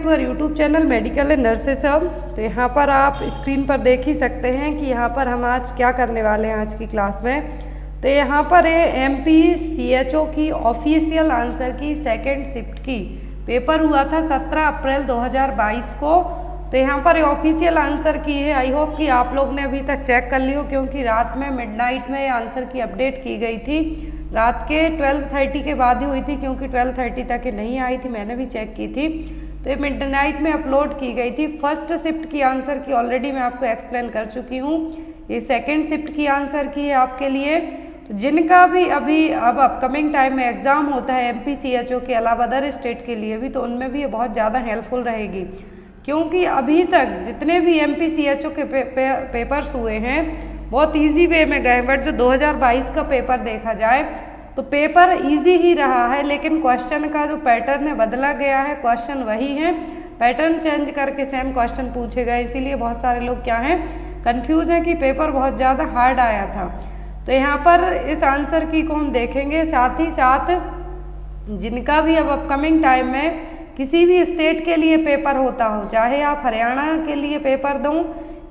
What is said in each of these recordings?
पर YouTube channel medical and nurses hub. तो यहाँ पर आप स्क्रीन पर देख ही सकते हैं कि यहाँ पर हम आज क्या करने वाले हैं आज की क्लास में। तो यहाँ पर MPCHO की ऑफिशियल आंसर की सेकंड शिफ्ट की पेपर हुआ था 17 अप्रैल 2022 को। तो यहाँ पर ऑफिशियल आंसर की है। आई होप कि आप लोग ने अभी तक चेक कर लियो, क्योंकि रात में मिडनाइट में आंसर की अपडेट की गई थी। रात के 12:30 के बाद ही हुई थी, क्योंकि 12:30 तक नहीं आई थी, मैंने भी चेक की थी। तो ये मिडनाइट में अपलोड की गई थी। फर्स्ट शिफ्ट की आंसर की ऑलरेडी मैं आपको एक्सप्लेन कर चुकी हूँ। ये सेकंड शिफ्ट की आंसर की है आपके लिए। तो जिनका भी अभी अब अपकमिंग टाइम में एग्जाम होता है MPCHO के अलावा अदर स्टेट के लिए भी, तो उनमें भी ये बहुत ज़्यादा हेल्पफुल रहेगी, क्योंकि अभी तक जितने भी MPCHO के पेपर्स हुए हैं बहुत ईजी वे में गए। बट जो 2022 का पेपर देखा जाए तो पेपर इजी ही रहा है, लेकिन क्वेश्चन का जो पैटर्न है बदला गया है। क्वेश्चन वही है, पैटर्न चेंज करके सेम क्वेश्चन पूछे गए, इसीलिए बहुत सारे लोग क्या हैं कंफ्यूज हैं कि पेपर बहुत ज़्यादा हार्ड आया था। तो यहाँ पर इस आंसर की को हम देखेंगे। साथ ही साथ जिनका भी अब अपकमिंग टाइम में किसी भी स्टेट के लिए पेपर होता हो, चाहे आप हरियाणा के लिए पेपर दूँ,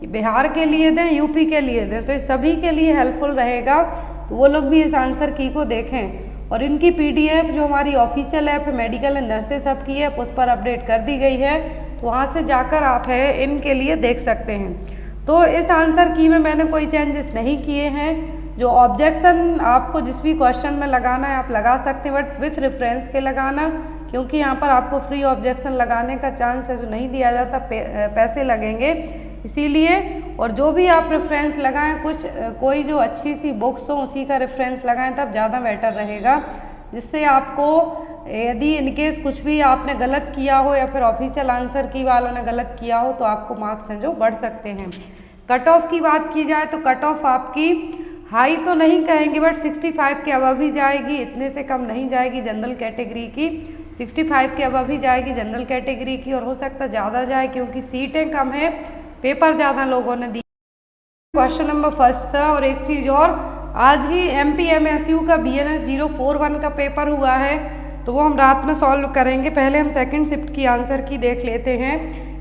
बिहार के लिए दें, यूपी के लिए दें, तो ये सभी के लिए हेल्पफुल रहेगा। तो वो लोग भी इस आंसर की को देखें। और इनकी PDF जो हमारी ऑफिशियल ऐप है मेडिकल एंड नर्सेस हब की है, उस पर अपडेट कर दी गई है, तो वहाँ से जाकर आप है इनके लिए देख सकते हैं। तो इस आंसर की में मैंने कोई चेंजेस नहीं किए हैं। जो ऑब्जेक्शन आपको जिस भी क्वेश्चन में लगाना है आप लगा सकते हैं, बट विथ रेफरेंस के लगाना, क्योंकि यहाँ पर आपको फ्री ऑब्जेक्शन लगाने का चांस है जो नहीं दिया जाता, पैसे लगेंगे इसीलिए। और जो भी आप रेफरेंस लगाएं, कोई जो अच्छी सी बुक्स हो उसी का रेफरेंस लगाएं, तब ज़्यादा बेटर रहेगा, जिससे आपको यदि इनकेस कुछ भी आपने गलत किया हो या फिर ऑफिशियल आंसर की वालों ने गलत किया हो तो आपको मार्क्स हैं जो बढ़ सकते हैं। कट ऑफ की बात की जाए तो कट ऑफ आपकी हाई तो नहीं कहेंगे, बट 65 के अबव ही जाएगी, इतने से कम नहीं जाएगी। जनरल कैटेगरी की 65 के अबव ही जाएगी जनरल कैटेगरी की, और हो सकता ज़्यादा जाए क्योंकि सीटें कम है, पेपर ज़्यादा लोगों ने दी। क्वेश्चन नंबर फर्स्ट था। और एक चीज़ और, आज ही MPMSU का BNS 041 का पेपर हुआ है, तो वो हम रात में सॉल्व करेंगे। पहले हम सेकंड शिफ्ट की आंसर की देख लेते हैं,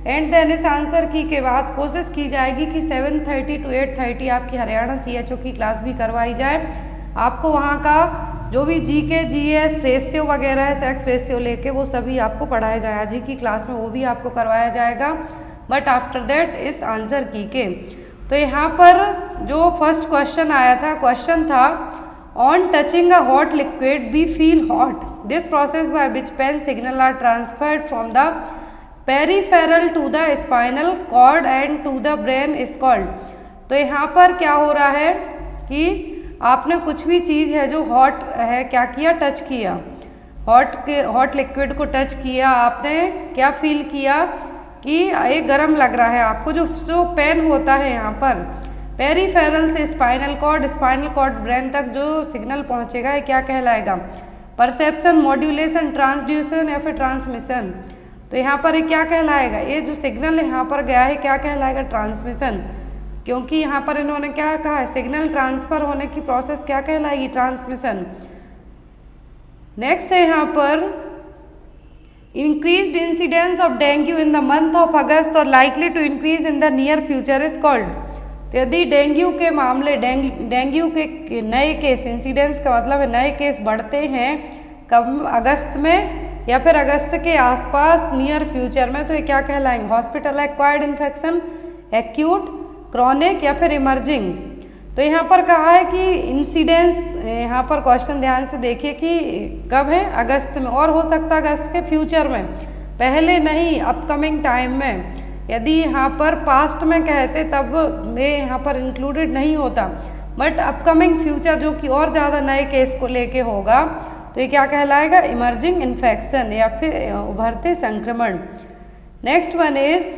एंड देन इस आंसर की के बाद कोशिश की जाएगी कि 7:30 to 8:30 आपकी हरियाणा CHO की क्लास भी करवाई जाए। आपको वहाँ का जो भी GK GS रेशियो वगैरह है, सेक्स रेशियो लेके, वो सभी आपको पढ़ाया जाए। आज ही की क्लास में वो भी आपको करवाया जाएगा, बट आफ्टर दैट इस आंसर की के। तो यहाँ पर जो फर्स्ट क्वेश्चन आया था, क्वेश्चन था on touching a hot liquid we feel hot, this process by which pain signal are transferred from the peripheral to the spinal cord and to the brain is called. तो यहाँ पर क्या हो रहा है कि आपने कुछ भी चीज़ है जो हॉट है, क्या किया, टच किया, हॉट लिक्विड को टच किया, आपने क्या फील किया कि ये गर्म लग रहा है आपको। जो पेन होता है यहाँ पर पेरिफेरल से स्पाइनल कॉर्ड ब्रेन तक जो सिग्नल पहुँचेगा, ये क्या कहलाएगा, परसेप्शन, मॉड्यूलेशन, ट्रांसड्यूसन या फिर ट्रांसमिशन। तो यहाँ पर ये क्या कहलाएगा, ये जो सिग्नल यहाँ पर गया है क्या कहलाएगा, ट्रांसमिशन, क्योंकि यहाँ पर इन्होंने क्या कहा है, सिग्नल ट्रांसफर होने की प्रोसेस क्या कहलाएगी, ट्रांसमिशन। नेक्स्ट है यहाँ पर increased incidence of dengue in the month of August और likely to increase in the near future is called. तो यदि डेंगू के मामले, डेंगू के नए केस, इंसिडेंस का मतलब है नए केस बढ़ते हैं कब, अगस्त में या फिर अगस्त के आसपास नियर फ्यूचर में, तो ये क्या कहलाएंगे, hospital acquired infection, acute, chronic या फिर इमर्जिंग। तो यहाँ पर कहा है कि इंसिडेंस, यहाँ पर क्वेश्चन ध्यान से देखिए कि कब है, अगस्त में, और हो सकता है अगस्त के फ्यूचर में, पहले नहीं, अपकमिंग टाइम में। यदि यहाँ पर पास्ट में कहते तब ये यहाँ पर इंक्लूडेड नहीं होता, बट अपकमिंग फ्यूचर जो कि और ज़्यादा नए केस को लेके होगा, तो ये क्या कहलाएगा, इमर्जिंग इन्फेक्शन या फिर उभरते संक्रमण। Next one is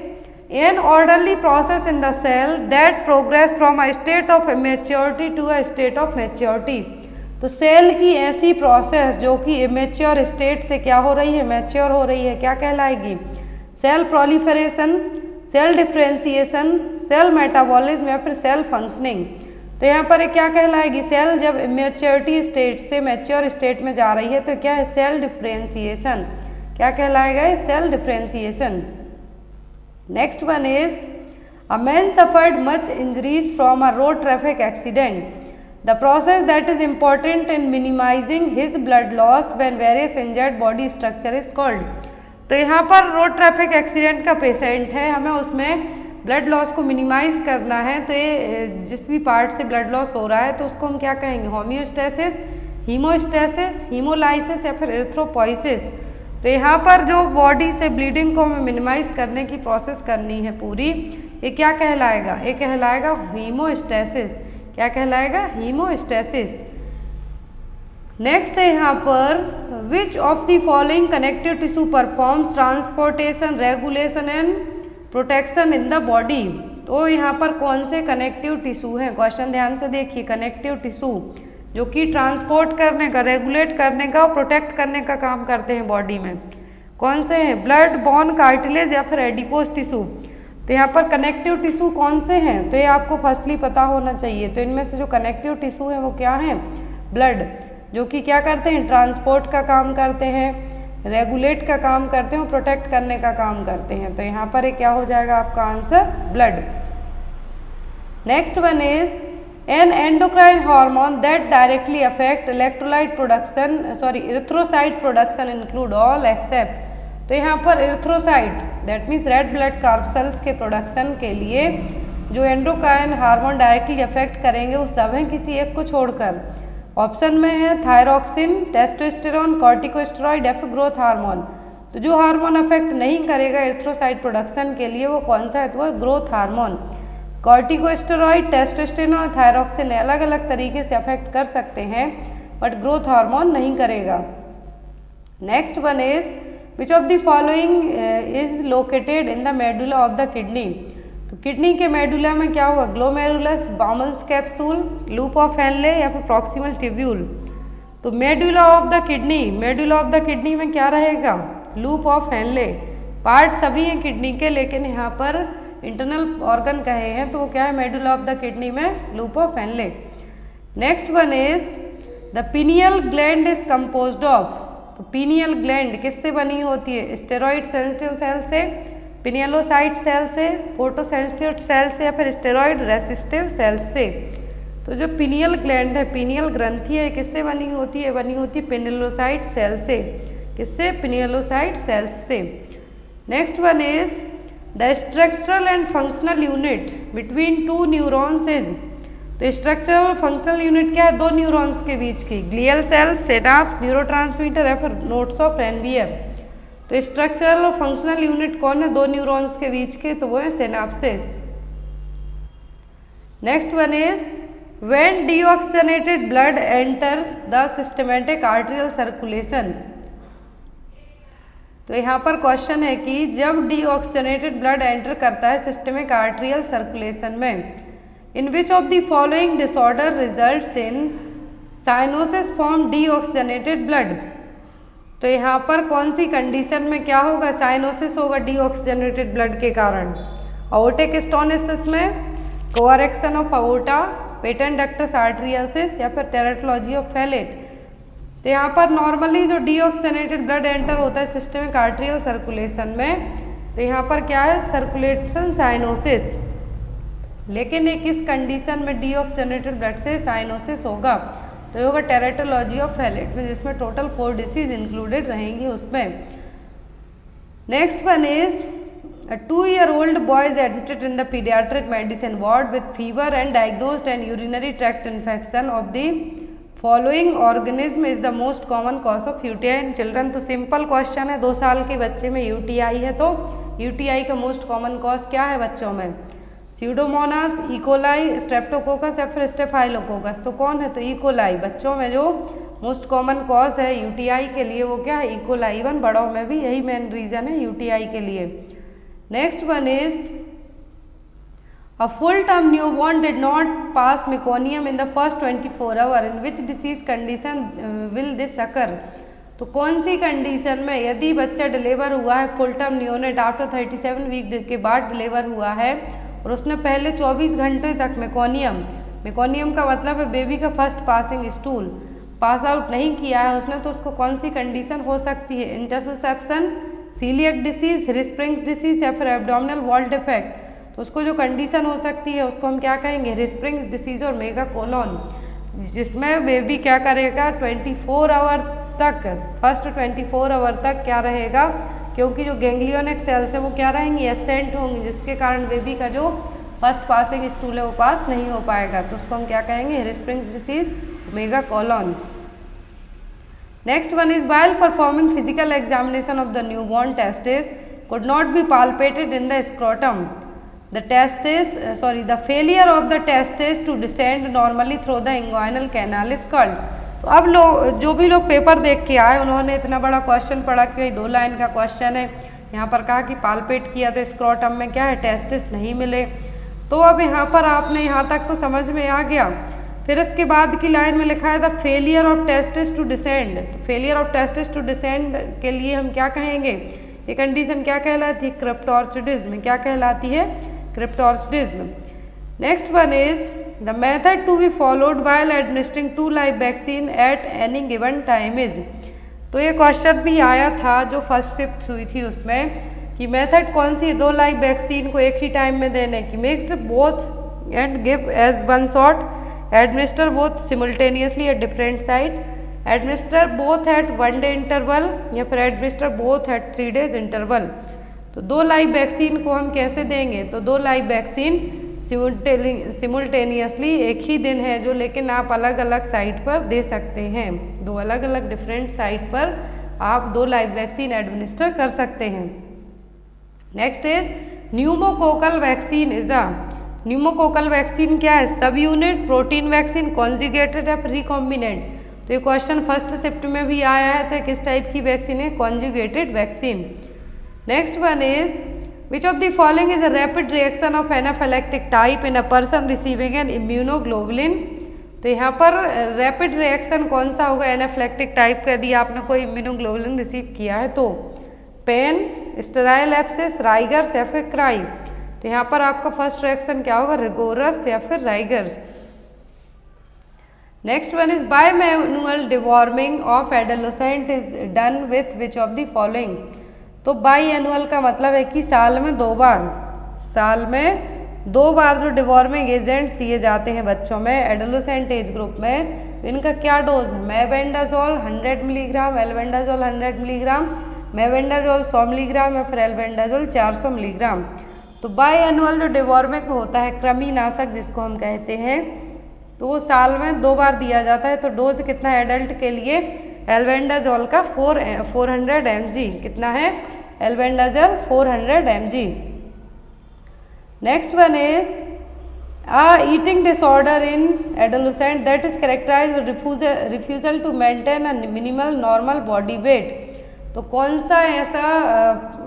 an orderly process in the cell that progress from a state of immaturity to a state of maturity। तो सेल की ऐसी प्रोसेस जो कि इमेच्योर स्टेट से क्या हो रही है, मैच्योर हो रही है, क्या कहलाएगी, cell proliferation, cell differentiation, cell metabolism या फिर सेल फंक्शनिंग। तो यहाँ पर क्या कहलाएगी, सेल जब इमेच्योरिटी स्टेट से मैच्योर स्टेट में जा रही है तो क्या है, सेल डिफ्रेंसिएशन। क्या कहलाएगा ये? Cell differentiation. Next one is a man suffered much injuries from a road traffic accident. The process that is important in minimizing his blood loss when various injured body structure is called। तो यहाँ पर road traffic accident का patient है, हमें उसमें blood loss को minimise करना है। तो ये जिस भी पार्ट से ब्लड लॉस हो रहा है तो उसको हम क्या कहेंगे? होम्योस्टेसिस, हीमोस्टेसिस, हीमोलाइसिस या फिर एरिथ्रोपोइसिस। तो यहाँ पर जो बॉडी से ब्लीडिंग को हमें मिनिमाइज करने की प्रोसेस करनी है पूरी, ये क्या कहलाएगा? ये कहलाएगा हीमोस्टेसिस। क्या कहलाएगा? हीमोस्टेसिस। नेक्स्ट है यहाँ पर which of the following connective tissue performs transportation, regulation and protection in the body. तो यहाँ पर कौन से कनेक्टिव टिश्यू हैं? क्वेश्चन ध्यान से देखिए। कनेक्टिव टिश्यू जो कि ट्रांसपोर्ट करने का, रेगुलेट करने का और प्रोटेक्ट करने का काम करते हैं बॉडी में, कौन से हैं? ब्लड, बोन, कार्टिलेज या फिर एडिपोज टिश्यू। तो यहाँ पर कनेक्टिव टिश्यू कौन से हैं? तो ये आपको फर्स्टली पता होना चाहिए। तो इनमें से जो कनेक्टिव टिश्यू हैं वो क्या हैं? ब्लड, जो कि क्या करते हैं? ट्रांसपोर्ट का काम करते हैं, रेगुलेट का काम करते हैं और प्रोटेक्ट करने का काम करते हैं। तो यहाँ पर ये क्या हो जाएगा आपका answer? Blood. Next one is an endocrine hormone that directly affect electrolyte production, erythrocyte production include all except. तो यहाँ पर erythrocyte that means red blood carb cells के प्रोडक्शन के लिए जो एंडोक्राइन हार्मोन डायरेक्टली अफेक्ट करेंगे वो सब हैं, किसी एक को छोड़कर। ऑप्शन में है थायरॉक्सिन, टेस्टोस्टेरोन, कॉर्टिकोस्टेरॉइड या फिर ग्रोथ हार्मोन। तो जो हार्मोन अफेक्ट नहीं करेगा एरिथ्रोसाइट प्रोडक्शन के लिए वो कौन सा है? तो ग्रोथ हार्मोन। कॉर्टिकोस्टेरॉइड, टेस्टोस्टेरोन और थायरॉक्सिन अलग अलग तरीके से अफेक्ट कर सकते हैं बट ग्रोथ हार्मोन नहीं करेगा। Next one is which of the following is located in the medulla of the kidney. तो किडनी के मेडुला में क्या हुआ? Glomerulus, Bowman's capsule, loop of Henle या फिर प्रॉक्सिमल ट्यूब्यूल। तो medulla of the kidney, medulla of the kidney में क्या रहेगा? Loop of Henley. पार्ट सभी हैं किडनी के लेकिन यहाँ पर इंटरनल ऑर्गन कहे हैं तो वो क्या है? मेडुला ऑफ द किडनी में loop of Henley. Next one is the pineal gland is composed of. तो पिनियल ग्लैंड किससे बनी होती है? स्टेरॉइड सेंसिटिव सेल से, पिनियलोसाइट सेल से, फोटोसेंसिटिव सेल से या फिर स्टेरॉइड रेसिस्टिव सेल से। तो जो पिनियल ग्लैंड है, पिनियल ग्रंथि है, किससे बनी होती है? बनी होती है पिनियलोसाइट सेल से। किससे? पिनियलोसाइट सेल्स से। Next one is the structural and functional unit between two neurons is. तो स्ट्रक्चरल और फंक्शनल यूनिट क्या है? दो न्यूरॉन्स के बीच की। ग्लियल सेल, सिनाप्स, न्यूरोट्रांसमीटर या फिर नोड्स ऑफ रेनवियर। तो स्ट्रक्चरल और फंक्शनल यूनिट कौन है? दो न्यूरॉन्स के बीच के, तो वो है synapses. Next one is when deoxygenated blood enters the systematic arterial circulation. तो यहाँ पर क्वेश्चन है कि जब डीऑक्सीजनेटेड ब्लड एंटर करता है सिस्टमिक आर्टेरियल सर्कुलेशन में, in which of the following disorder results in cyanosis from deoxygenated blood. तो यहाँ पर कौन सी कंडीशन में क्या होगा? साइनोसिस होगा डीऑक्सीजनेटेड ब्लड के कारण। अओर्टिक स्टोनिसिस में कोआरेक्शन ऑफ अओर्टा, पेटेंट डक्टस आर्टेरियोसिस या फिर टेराटोलॉजी ऑफ फैलेट। तो यहाँ पर नॉर्मली जो डीऑक्सीजनेटेड ब्लड एंटर होता है सिस्टमिक आर्टेरियल सर्कुलेशन में, तो यहाँ पर क्या है? Circulation cyanosis. लेकिन एक इस कंडीशन में डीऑक्सीजनेटेड ब्लड से साइनोसिस होगा तो ये होगा टेराटोलॉजी ऑफ फैलेट में, जिसमें टोटल 4 डिसीज इंक्लूडेड रहेंगी उसमें। Next one is a 2-year-old boy is admitted in the pediatric medicine ward with fever and diagnosed an urinary tract infection of the following organism is the most common cause of UTI in children। तो simple question है, 2 साल के बच्चे में UTI है तो UTI का most common cause क्या है बच्चों में? स्यूडोमोनास, इकोलाई, स्ट्रेप्टोकोकस या फिर स्टेफाइलोकोकस। तो कौन है? तो इकोलाई। बच्चों में जो मोस्ट कॉमन कॉज है यूटीआई के लिए वो क्या है? इकोलाई। इवन बड़ों में भी यही मेन रीजन है यूटीआई के लिए। Next one is a full term newborn did not pass meconium in the first 24 hour, in which disease condition will this occur. तो कौन सी कंडीशन में यदि बच्चा डिलीवर हुआ है, full term neonate after 37 week के बाद डिलीवर हुआ है और उसने पहले 24 घंटे तक मेकोनियम का मतलब है बेबी का first passing stool, pass out नहीं किया है उसने, तो उसको कौन सी कंडीशन हो सकती है? इंटरसेप्शन, सीलियक डिसीज, हिरस्प्रिंग्स डिसीज या फिर एब्डोमिनल वॉल डिफेक्ट। तो उसको जो कंडीशन हो सकती है उसको हम क्या कहेंगे? हिरस्प्रिंग्स डिसीज और मेगाकोलोन, जिसमें बेबी क्या करेगा 24 आवर तक, फर्स्ट 24 आवर तक क्या रहेगा, क्योंकि जो गैंग्लियोनिक सेल्स है वो क्या रहेंगी? एब्सेंट होंगी, जिसके कारण बेबी का जो फर्स्ट पासिंग स्टूल है वो पास नहीं हो पाएगा। तो उसको हम क्या कहेंगे? Hirschsprung's disease, megacolon. Next one is while performing physical examination of the newborn, testes could not be palpated in the scrotum. The failure of the testes to descend normally through the inguinal canal is called. तो अब लोग जो भी लोग paper देख के आए उन्होंने इतना बड़ा क्वेश्चन पढ़ा कि भाई 2 लाइन का क्वेश्चन है, यहाँ पर कहा कि पालपेट किया तो स्क्रोटम में क्या है? टेस्टिस नहीं मिले। तो अब यहाँ पर आपने यहाँ तक तो समझ में आ गया। फिर इसके बाद की लाइन में लिखा है the failure of testis to descend. तो failure of testis to descend के लिए हम क्या कहेंगे? ये कंडीशन क्या कहलाती है? क्रिप्टोर्चिडिज्म। क्या कहलाती है? Cryptorchidism. Next one is the method to be followed while administering 2 live vaccine at any given time is. तो ये क्वेश्चन भी आया था जो फर्स्ट शिफ्ट हुई थी उसमें, कि मेथड कौन सी है 2 लाइव वैक्सीन को एक ही टाइम में देने की? Mix both and give as 1 shot, administer both simultaneously at different site, administer both at 1 day interval या फिर administer both at 3 days interval. तो 2 लाइव वैक्सीन को हम कैसे देंगे? तो 2 लाइव वैक्सीन सिमुल्टेनियसली एक ही दिन है जो, लेकिन आप अलग अलग साइट पर दे सकते हैं। 2 अलग अलग डिफरेंट साइट पर आप 2 लाइव वैक्सीन एडमिनिस्टर कर सकते हैं। Next is pneumococcal vaccine is a. Pneumococcal vaccine क्या है? सब यूनिट, प्रोटीन वैक्सीन, कॉन्जुगेटेड या रिकॉम्बिनेंट। तो ये क्वेश्चन फर्स्ट शिफ्ट में भी आया है। तो किस टाइप की वैक्सीन है? Conjugated vaccine. Next one is which of the following is a rapid reaction of anaphylactic type in a person receiving N immunoglobulin. तो यहाँ पर रैपिड रिएक्शन कौन सा होगा एनाफिलैक्टिक टाइप का, यदि आपने कोई इम्यूनोग्लोबुलिन रिसीव किया है तो? पेन, स्टेराइल एब्सेस, राइगर्स या फिर क्राई। तो यहाँ पर आपका फर्स्ट रिएक्शन क्या होगा? रिगोरस या फिर rigors. Next one is by manual deworming of adolescent is done with which of the following. तो बाई एनुअल का मतलब है कि साल में 2 बार, साल में 2 बार जो डिवॉर्मिंग एजेंट्स दिए जाते हैं बच्चों में एडोलेसेंट एज ग्रुप में, इनका क्या डोज है? Mebendazole 100 milligram, albendazole 100 milligram, mebendazole 100 milligram या फिर एल्बेंडाजोल 400 मिलीग्राम। तो बाई एनुअल जो डिवॉर्मिंग होता है कृमिनाशक जिसको हम कहते हैं, तो वो साल में 2 बार दिया जाता है। तो डोज कितना है एडल्ट के लिए? एल्बेंडाजोल का 400 mg। कितना है? Albendazole 400 mg। Next one is eating disorder in adolescent that is characterized with refusal to maintain a minimal normal body weight. तो कौन सा ऐसा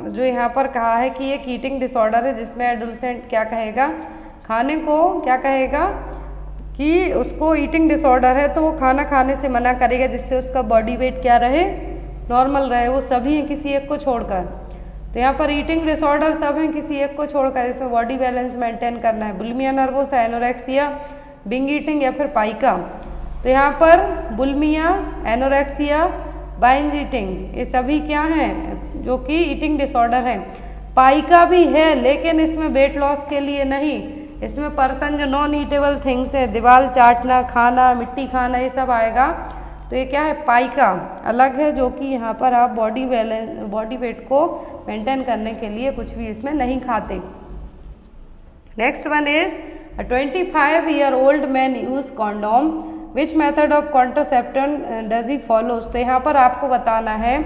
जो यहाँ पर कहा है कि एक ईटिंग डिसऑर्डर है जिसमें एडोलेसेंट क्या कहेगा? खाने को क्या कहेगा कि उसको ईटिंग डिसऑर्डर है तो वो खाना खाने से मना करेगा जिससे उसका बॉडी वेट क्या रहे? नॉर्मल रहे। वो सभी हैं किसी एक को छोड़कर। तो यहाँ पर ईटिंग डिसऑर्डर सब हैं किसी एक को छोड़कर, जिसमें बॉडी बैलेंस मेंटेन करना है। Bulimia nervosa, anorexia, binge eating या फिर पाइका। तो यहाँ पर बुलिमिया, एनोरेक्सिया, बाइंज ईटिंग ये सभी क्या हैं? जो कि ईटिंग डिसऑर्डर है। पाइका भी है लेकिन इसमें वेट लॉस के लिए नहीं, इसमें पर्सन जो नॉन ईटेबल थिंग्स है, दीवार चाटना, खाना, मिट्टी खाना, ये सब आएगा। तो ये क्या है? पाइका अलग है, जो कि यहाँ पर आप बॉडी वेट को मेंटेन करने के लिए कुछ भी इसमें नहीं खाते। Next one is a 25-year-old man use condom, which method of contraception does he follows. तो यहाँ पर आपको बताना है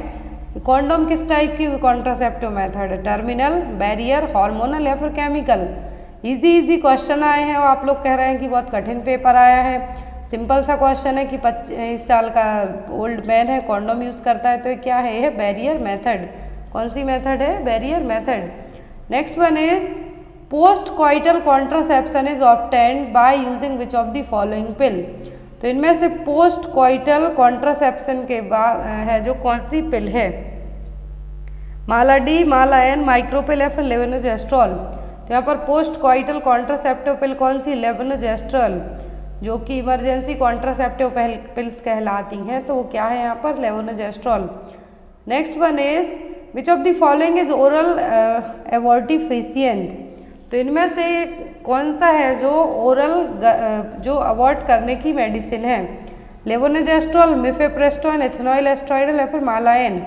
कॉन्डोम किस टाइप की कॉन्ट्रासेप्टिव मेथड है? टर्मिनल, बैरियर, हार्मोनल या फिर केमिकल। इजी क्वेश्चन आए हैं और आप लोग कह रहे हैं कि बहुत कठिन पेपर आया है। सिंपल सा क्वेश्चन है कि 25 साल का ओल्ड मैन है, कॉन्डोम यूज़ करता है, तो ये क्या है? ये बैरियर मेथड। कौन सी मेथड है? Barrier method. Next one is post coital contraception is obtained by using which of the following pill. तो इनमें से पोस्ट कॉइटल कॉन्ट्रासेप्शन के बाद है जो कौन सी पिल है? माला डी, माला एन, माइक्रोपिल या फिर लेवोनोजेस्ट्रॉल। तो यहाँ पर पोस्ट कॉइटल कॉन्ट्रासेप्टिव पिल कौन सी? लेवोनोजेस्ट्रॉल। जो कि इमरजेंसी कॉन्ट्रासेप्टिव पिल्स कहलाती हैं, तो वो क्या है यहाँ पर levonorgestrel. Next one is which of the following is oral abortifacient, तो इनमें से कौन सा है जो ओरल जो अवॉर्ड करने की मेडिसिन है, लेवोनोजेस्ट्रॉल, मिफेप्रेस्टोन, इथेनॉइल एस्ट्रॉइडल या फिर मालाएन।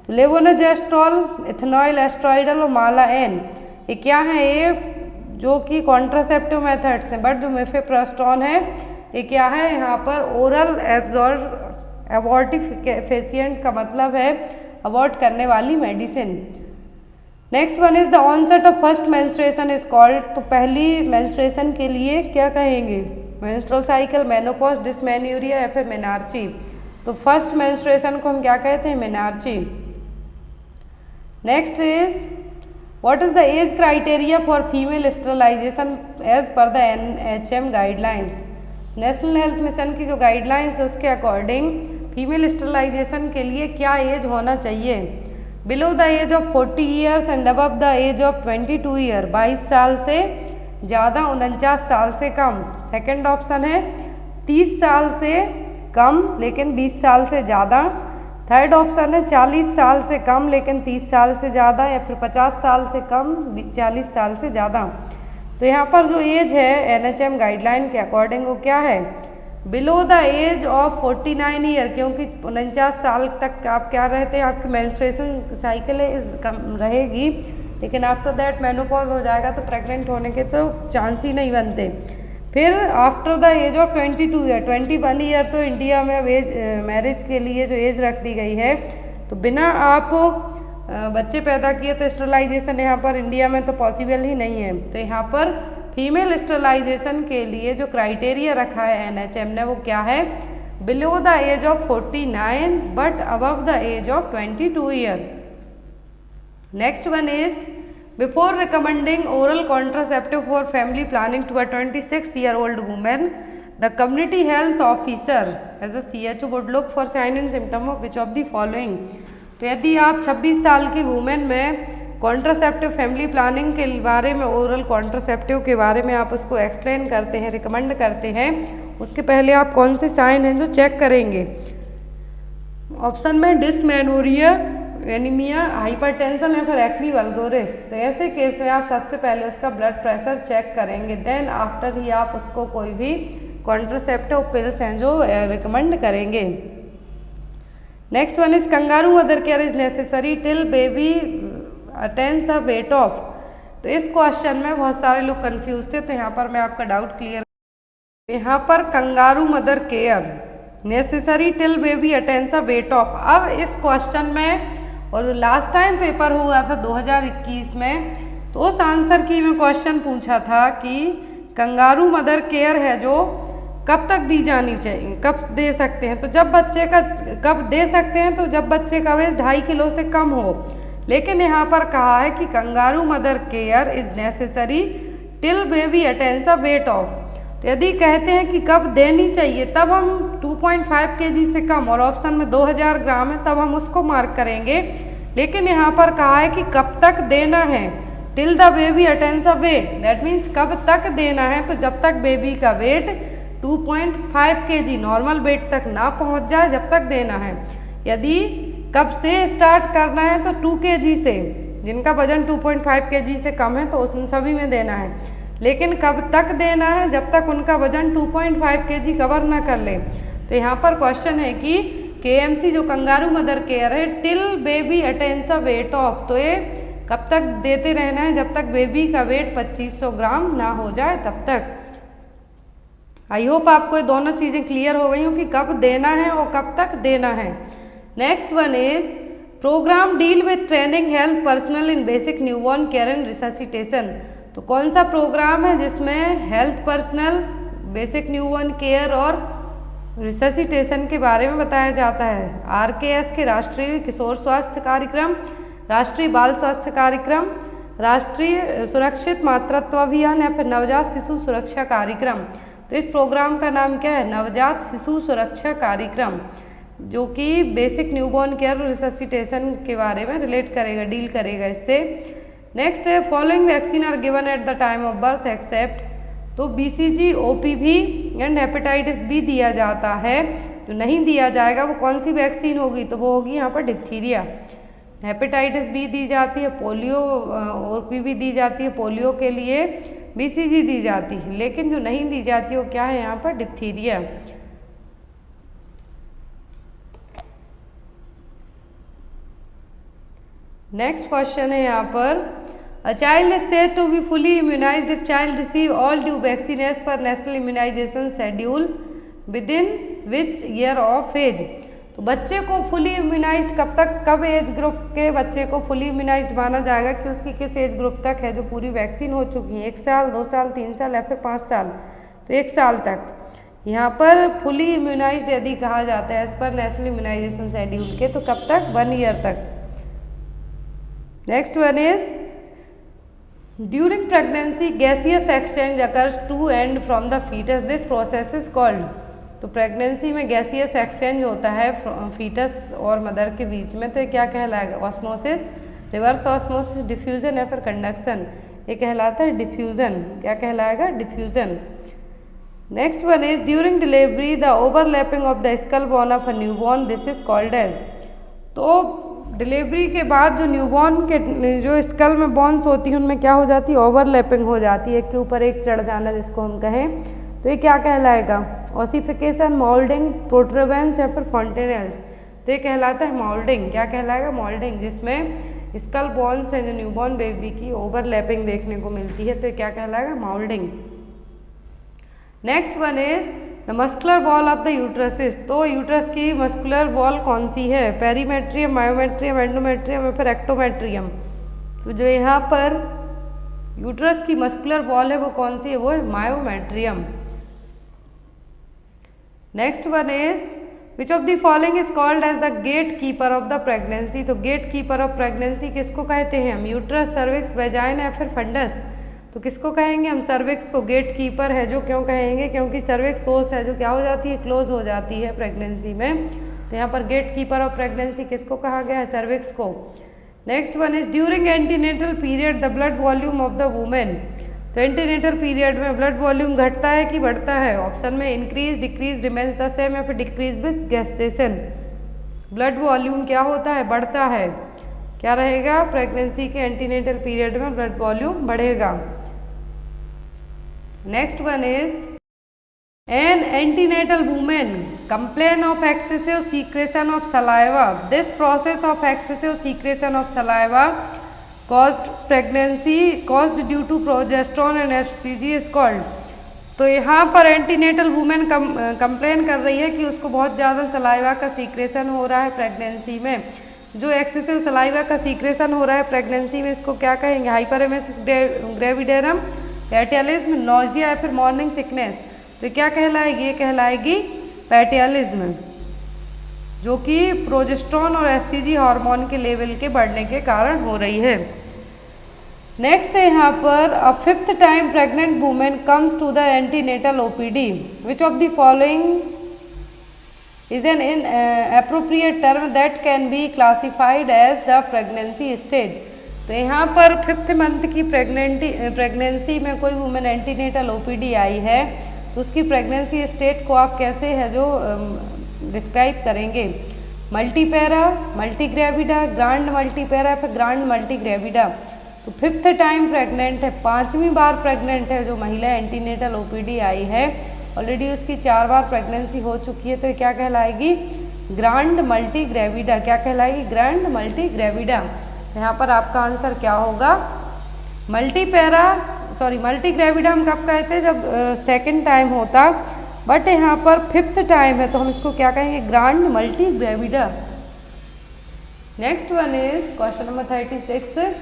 तो लेवोनोजेस्ट्रॉल, इथेनॉइल एस्ट्रॉइडल और मालाएन ये क्या है, ये जो कि कॉन्ट्रासेप्टिव मेथड्स हैं, बट जो मिफेप्रेस्टोन है ये क्या है यहाँ पर ओरल एबॉर्टिफिशिएंट का मतलब है अवॉर्ड करने वाली medicine. Next one is the onset of first menstruation is called, तो पहली मेंस्ट्रुएशन के लिए क्या कहेंगे, मेंस्ट्रुअल साइकिल, मेनोपॉज, डिस्मेन्यूरिया या फिर मेनार्ची। तो फर्स्ट मेंस्ट्रुएशन को हम क्या कहते हैं, menarche. Next is what is the age criteria for female sterilization as per the NHM guidelines, national health mission की जो गाइडलाइंस है उसके अकॉर्डिंग फीमेल स्टरलाइजेशन के लिए क्या एज होना चाहिए, below the age of 40 years and above the age of 22 year, 22 साल से ज़्यादा 49 साल से कम। सेकंड ऑप्शन है 30 साल से कम लेकिन 20 साल से ज़्यादा। थर्ड ऑप्शन है 40 साल से कम लेकिन 30 साल से ज़्यादा, या फिर 50 साल से कम 40 साल से ज़्यादा। तो यहाँ पर जो एज है NHM गाइडलाइन के अकॉर्डिंग वो क्या है, below the age of 49 year, क्योंकि 49 साल तक आप क्या रहते हैं, आपकी मेंस्ट्रुएशन साइकिल है इस कम रहेगी, लेकिन आफ्टर दैट मेनोपॉज हो जाएगा तो प्रेग्नेंट होने के तो चांस ही नहीं बनते। फिर after the age of 22 year, 21 year तो इंडिया में एज मैरिज के लिए जो एज रख दी गई है, तो बिना आप बच्चे पैदा किए तो स्टरलाइजेशन यहाँ पर इंडिया में तो पॉसिबल ही नहीं है। तो यहाँ पर फीमेल स्टरलाइजेशन के लिए जो क्राइटेरिया रखा है NHM ने वो क्या है, below the age of 49 but above the age of 22 year. Next one is before recommending oral contraceptive for family planning to a 26-year-old women, the community health officer as a CHO would look for sign and symptom of which of the following. तो यदि आप 26 साल की women में contraceptive family planning के बारे में, oral contraceptive के बारे में आप उसको एक्सप्लेन करते हैं, रिकमेंड करते हैं, उसके पहले आप कौन से साइन हैं जो चेक करेंगे। ऑप्शन में डिस्मेनोरिया, एनीमिया, हाइपरटेंशन या फिर एक्ने वल्गोरिस। तो ऐसे केस में आप सबसे पहले उसका ब्लड प्रेशर चेक करेंगे, देन आफ्टर ही आप उसको कोई भी कॉन्ट्रासेप्टिव पिल्स हैं जो रिकमेंड करेंगे। Next one is kangaroo mother care is necessary till baby attains a weight of. तो इस क्वेश्चन में बहुत सारे लोग कंफ्यूज थे, तो यहाँ पर मैं आपका डाउट क्लियर। यहाँ पर kangaroo mother care necessary till baby attains a weight of. अब इस क्वेश्चन में और लास्ट टाइम पेपर हुआ था 2021 में, तो उस आंसर की में क्वेश्चन पूछा था कि कंगारू मदर केयर है जो कब तक दी जानी चाहिए, कब दे सकते हैं। तो जब बच्चे का कब दे सकते हैं, तो जब बच्चे का वेट 2.5 किलो से कम हो। लेकिन यहाँ पर कहा है कि kangaroo mother care is necessary till baby attains a weight of. तो यदि कहते हैं कि कब देनी चाहिए, तब हम 2.5 kg से कम, और ऑप्शन में 2000 ग्राम है, तब हम उसको मार्क करेंगे। लेकिन यहाँ पर कहा है कि कब तक देना है, till the baby attains a weight, that means कब तक देना है। तो जब तक बेबी का वेट 2.5 kg नॉर्मल वेट तक ना पहुँच जाए, जब तक देना है। यदि कब से स्टार्ट करना है, तो 2 kg से, जिनका वजन 2.5 kg से कम है तो उन सभी में देना है। लेकिन कब तक देना है, जब तक उनका वजन 2.5 kg कवर ना कर ले। तो यहाँ पर क्वेश्चन है कि KMC जो कंगारू मदर केयर है, till baby attains a weight of, तो ये कब तक देते रहना है, जब तक बेबी का वेट 2500 ग्राम ना हो जाए तब तक। आई होप आपको ये दोनों चीज़ें क्लियर हो गई हो कि कब देना है और कब तक देना है। Next one is program deal with training health personnel in basic newborn care and resuscitation. तो कौन सा प्रोग्राम है जिसमें health personnel, basic newborn care और रिससिटेशन के बारे में बताया जाता है। RKS के राष्ट्रीय किशोर स्वास्थ्य कार्यक्रम, राष्ट्रीय बाल स्वास्थ्य कार्यक्रम, राष्ट्रीय सुरक्षित मातृत्व अभियान या फिर नवजात शिशु सुरक्षा कार्यक्रम। तो इस प्रोग्राम का नाम क्या है, नवजात शिशु सुरक्षा कार्यक्रम, जो कि बेसिक न्यूबॉर्न केयर और रिससिटेशन के बारे में रिलेट करेगा, डील करेगा इससे। नेक्स्ट है following vaccine are given at the time of birth except. तो BCG, OPV and hepatitis B दिया जाता है। जो नहीं दिया जाएगा वो कौन सी वैक्सीन होगी, तो वो होगी यहाँ पर डिप्थीरिया। हेपेटाइटिस बी दी जाती है, पोलियो, OPV दी जाती है पोलियो के लिए, BCG दी जाती है, लेकिन जो नहीं दी जाती वो क्या है यहाँ पर डिप्थीरिया। नेक्स्ट क्वेश्चन है यहाँ पर, A child is said to be fully immunized if child receive all due vaccine as per national immunization schedule within which year of age। तो बच्चे को फुली इम्यूनाइज्ड कब तक, कब एज ग्रुप के बच्चे को फुली इम्यूनाइज्ड माना जाएगा कि उसकी किस एज ग्रुप तक है जो पूरी वैक्सीन हो चुकी है, 1 साल, 2 साल, 3 साल या फिर 5 साल। तो 1 साल तक यहाँ पर फुली इम्यूनाइज्ड यदि कहा जाता है as per national immunisation schedule के, तो कब तक, 1 ईयर तक। Next one is, during pregnancy gaseous exchange occurs to and from the foetus, this process is called. तो प्रेगनेंसी में गैसियस एक्सचेंज होता है फीटस और मदर के बीच में, तो ये क्या कहलाएगा, ऑस्मोसिस, रिवर्स ऑस्मोसिस, डिफ्यूजन या फिर कंडक्शन। ये कहलाता है डिफ्यूजन। क्या कहलाएगा, diffusion. Next one is, during delivery the overlapping of the skull bone of a newborn, this is called as. तो डिलीवरी के बाद जो न्यूबॉर्न के जो स्कल में बोन्स होती हैं उनमें क्या हो जाती है, ओवरलैपिंग हो जाती है, एक के ऊपर एक चढ़ जाना जिसको हम कहें, तो ये क्या कहलाएगा, ऑसिफिकेशन, मोल्डिंग, प्रोट्रूबेंस या फिर फॉन्टेनेल्स। तो ये कहलाता है मोल्डिंग। क्या कहलाएगा, मोल्डिंग, जिसमें स्कल बोन्स है जो न्यूबॉर्न बेबी की ओवरलैपिंग देखने को मिलती है, तो ये क्या कहलाएगा, moulding. Next one is the muscular wall of the uterus is. तो यूट्रस की मस्कुलर वॉल कौन सी है, पेरीमेट्रियम, मायोमेट्रियम, एंडोमेट्रियम या फिर एक्टोमेट्रियम। तो जो यहाँ पर यूट्रस की मस्कुलर वॉल है वो कौन सी है, वो है myometrium. Next one is, which of the following is called as the gate keeper of the pregnancy. तो गेट कीपर ऑफ प्रेगनेंसी किसको कहते हैं हम, यूट्रस, सर्विक्स, वेजाइन या फिर फंडस। तो किसको कहेंगे हम, सर्विक्स को गेट कीपर है। जो क्यों कहेंगे, क्योंकि सर्विक्स सोर्स है जो क्या हो जाती है, क्लोज हो जाती है प्रेगनेंसी में। तो यहाँ पर गेट कीपर ऑफ प्रेगनेंसी किसको कहा गया है, सर्विक्स को। Next one is, during antenatal period the blood volume of the women. तो एंटीनेटल पीरियड में ब्लड वॉल्यूम घटता है कि बढ़ता है, ऑप्शन में increase, decrease, remains the same या फिर decrease with gestation. Blood volume क्या होता है, बढ़ता है। क्या रहेगा, प्रेगनेंसी के एंटीनेटल पीरियड में ब्लड वॉल्यूम बढ़ेगा। Next one is, an antenatal women complain of excessive secretion of saliva, this process of excessive secretion of saliva caused pregnancy caused due to progesterone and HCG is called। तो यहाँ पर antenatal women complain कर रही है कि उसको बहुत ज़्यादा सलाइवा का सीक्रेशन हो रहा है प्रेगनेंसी में। जो एक्सेसिव सलाइवा का सीक्रेशन हो रहा है प्रेगनेंसी में, इसको क्या कहेंगे, हाइपरेमेसिस ग्रेविडेरम, पैटियलिज्म, नोजिया या फिर मॉर्निंग सिकनेस। तो क्या कहलाएगी, ये कहलाएगी पैटियलिज्म, जो कि प्रोजेस्टेरोन और एचसीजी हार्मोन के लेवल के बढ़ने के कारण हो रही है। नेक्स्ट है यहाँ पर, a 5th time pregnant women comes to the antenatal OPD, which of the following is an appropriate term that can be classified as the pregnancy stage. तो यहाँ पर 5th मंथ की प्रेगनेंसी में कोई वुमेन एंटीनेटल ओपीडी आई है, तो उसकी pregnancy state को आप कैसे है जो डिस्क्राइब करेंगे, मल्टीपैरा, मल्टीग्रेविडा, ग्रांड मल्टीपैरा, फिर ग्रांड मल्टीग्रेविडा। तो 5th टाइम प्रेग्नेंट है, 5वीं बार प्रेग्नेंट है जो महिला एंटीनेटल ओपीडी आई है, ऑलरेडी उसकी 4 बार प्रेगनेंसी हो चुकी है, तो क्या कहलाएगी, ग्रांड मल्टीग्रेविडा। क्या कहलाएगी, ग्रांड मल्टीग्रेविडा। यहाँ पर आपका आंसर क्या होगा, मल्टीग्रेविडा हम कब कहते हैं, जब 2nd टाइम होता, बट यहाँ पर 5th टाइम है तो हम इसको क्या कहेंगे, grand multigravida. Next one is question number 36,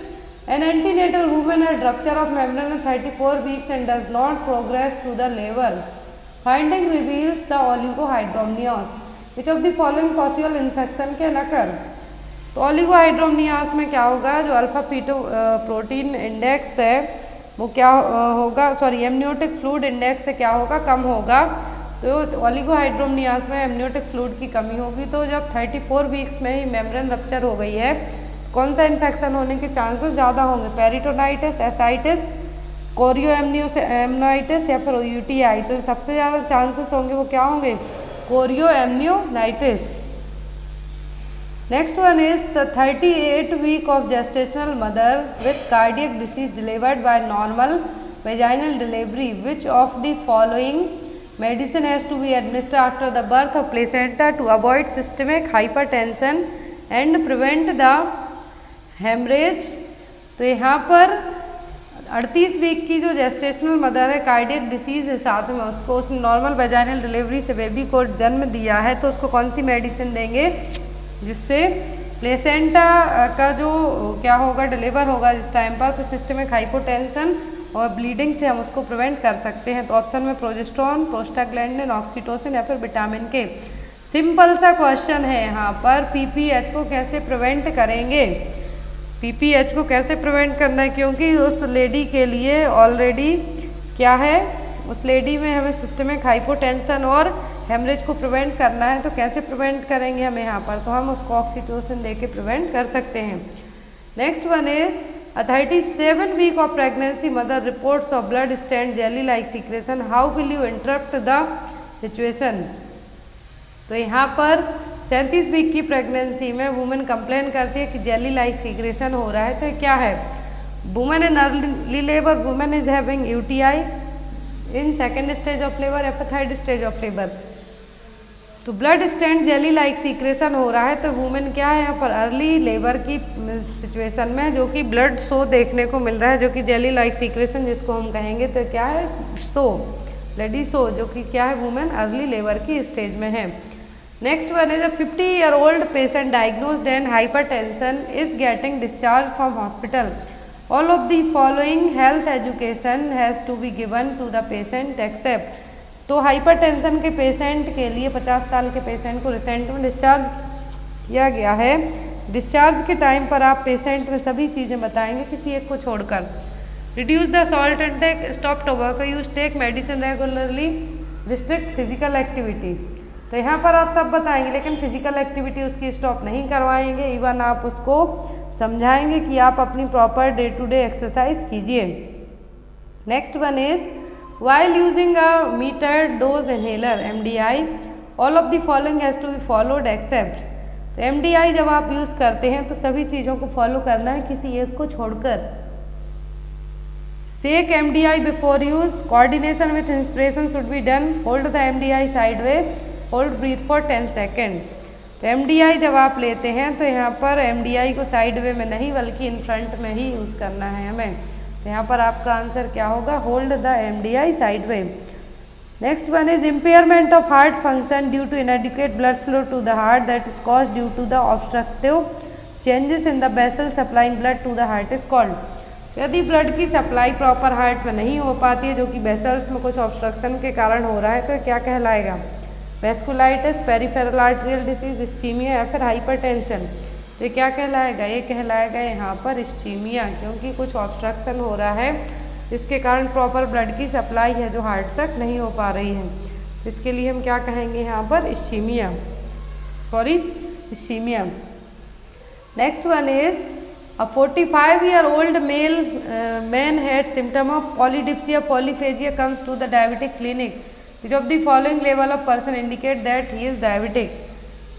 an antenatal women had rupture of membrane at 34 weeks and does not progress to the labour, finding reveals the oligohydramnios, which of the following possible infection can occur. तो oligohydramnios में क्या होगा, जो alpha feto protein index है वो क्या होगा, amniotic fluid index से क्या होगा, कम होगा। तो ओलिगोहाइड्रोमनियास में एमनियोटिक फ्लूइड की कमी होगी। तो जब 34 वीक्स में ही मेम्ब्रेन रप्चर हो गई है, कौन सा इन्फेक्शन होने के चांसेस ज़्यादा होंगे, पेरिटोनाइटिस, एसाइटिस कोरियो एमनाइटिस या फिर यूटीआई। तो सबसे ज़्यादा चांसेस होंगे वो क्या होंगे, chorioamnionitis. Next one is the 38 week of gestational mother with cardiac disease delivered by normal vaginal delivery, which of the following medicine has to be administered after the birth of placenta to avoid systemic hypertension and prevent the haemorrhage. तो यहाँ पर 38 week की जो gestational mother है, cardiac disease है साथ में उसको, उसने नॉर्मल वेजाइनल डिलीवरी से बेबी को जन्म दिया है, तो उसको कौन सी मेडिसिन देंगे जिससे प्लेसेंटा का जो क्या होगा, डिलीवर होगा जिस टाइम पर, तो सिस्टमिक हाइपोटेंशन और ब्लीडिंग से हम उसको प्रिवेंट कर सकते हैं। तो ऑप्शन में प्रोजेस्टेरोन, प्रोस्टाग्लैंडिन, ऑक्सीटोसिन या फिर विटामिन के। सिंपल सा क्वेश्चन है यहाँ पर, पीपीएच को कैसे प्रिवेंट करेंगे, पीपीएच को कैसे प्रिवेंट करना है, क्योंकि उस लेडी के लिए ऑलरेडी क्या है, उस लेडी में हमें सिस्टमिक हाइपोटेंशन और हेमरेज को प्रिवेंट करना है। तो कैसे प्रिवेंट करेंगे हम यहाँ पर, तो हम उसको ऑक्सीटोसिन दे के प्रिवेंट कर सकते हैं। Next one is a 37 week of pregnancy mother reports of blood stained jelly like secretion, how will you interpret the situation. तो यहाँ पर 37 वीक की प्रेगनेंसी में वुमेन कंप्लेन करती है कि जेली लाइक सीक्रेशन हो रहा है। तो क्या है, women in early labour, women is having UTI in second stage of labour या फिर थर्ड स्टेज ऑफ लेबर। तो blood stained jelly like secretion हो रहा है, तो वुमेन क्या है यहाँ पर अर्ली लेबर की सिचुएशन में, जो कि ब्लड शो देखने को मिल रहा है, जो कि जेली लाइक सीक्रेशन जिसको हम कहेंगे, तो क्या है, शो, ब्लडी शो, जो कि क्या है, वुमेन अर्ली लेबर की स्टेज में है। Next one is a 50-year-old patient diagnosed and hypertension is getting discharge from hospital, all of the following health education has to be given to the patient except. तो hypertension के patient के लिए 50 साल के patient को recent में discharge किया गया है। डिस्चार्ज के टाइम पर आप पेशेंट में सभी चीज़ें बताएंगे किसी एक को छोड़कर। Reduce the salt intake, stop tobacco use, take medicine regularly, restrict physical activity. तो यहाँ पर आप सब बताएंगे, लेकिन फिजिकल एक्टिविटी उसकी स्टॉप नहीं करवाएंगे, इवन आप उसको समझाएंगे कि आप अपनी proper day to day exercise कीजिए। Next one is while using a metered dose inhaler MDI, all of the following has to be followed except। तो MDI जब आप यूज़ करते हैं तो सभी चीज़ों को फॉलो करना है किसी एक को छोड़कर। Shake MDI before use, coordination with inspiration should be done, hold the MDI sideways, hold breath for 10 seconds। तो MDI जब आप लेते हैं तो यहाँ पर MDI को साइड वे में नहीं बल्कि इन फ्रंट में ही यूज़ करना है हमें। तो यहाँ पर आपका आंसर क्या होगा, hold the MDI sideways. Next one is impairment of heart function due to inadequate blood flow to the heart that is cause due to the obstructive changes in the vessel supplying blood to the heart is called. यदि blood की supply proper heart में नहीं हो पाती है, जो कि vessels में कुछ ऑब्स्ट्रक्शन के कारण हो रहा है, तो क्या कहलाएगा, vasculitis, peripheral arterial disease, ischaemia या फिर हाइपरटेंशन। तो ये क्या कहलाएगा, ये कहलाएगा यहाँ पर इस्चीमिया, क्योंकि कुछ ऑब्स्ट्रक्शन हो रहा है जिसके कारण प्रॉपर ब्लड की सप्लाई है जो हार्ट तक नहीं हो पा रही है। तो इसके लिए हम क्या कहेंगे यहाँ पर, ischaemia, sorry ischaemia. Next one is a 45-year-old man had symptom of polydipsia polyphagia comes to the diabetic clinic, which of the following level of person indicate that he is diabetic।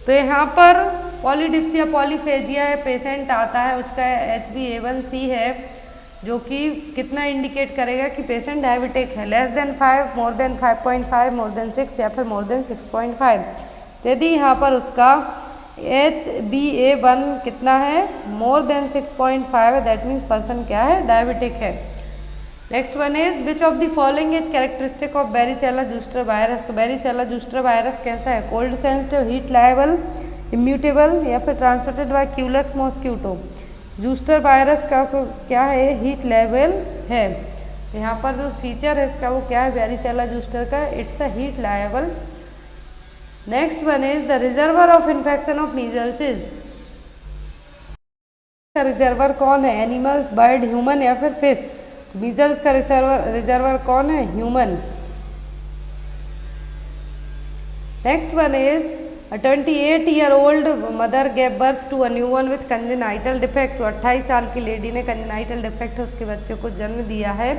तो यहाँ पर polydipsia polyphagia patient आता है, उसका HbA1c है जो कि कितना इंडिकेट करेगा कि पेशेंट डायबिटिक है, less than 5, more than 5.5, more than 6 या फिर मोर देन 6.5। यदि यहाँ पर उसका HbA1 कितना है, मोर देन 6.5 है, दैट मीन्स पर्सन क्या है, डायबिटिक है। Next one is which of the following is characteristic of varicella zoster virus. तो वेरिसेला जूस्टर वायरस कैसा है, cold sensitive, heat liable, immutable या फिर transmitted by Culex mosquito. Zoster virus का क्या है, हीट लेवल है। यहाँ पर जो फीचर है इसका वो क्या है, वेरिसेला जूस्टर का, it's a heat liable. Next one is the reservoir of infection of measles is. Reservoir कौन है, एनिमल्स, बर्ड, ह्यूमन या फिर फिश। मीजल्स का रिजर्वर कौन है, human. Next one is A 28-year-old mother gave birth to a newborn with congenital defect। तो 28 साल की लेडी ने congenital defect उसके बच्चे को जन्म दिया है।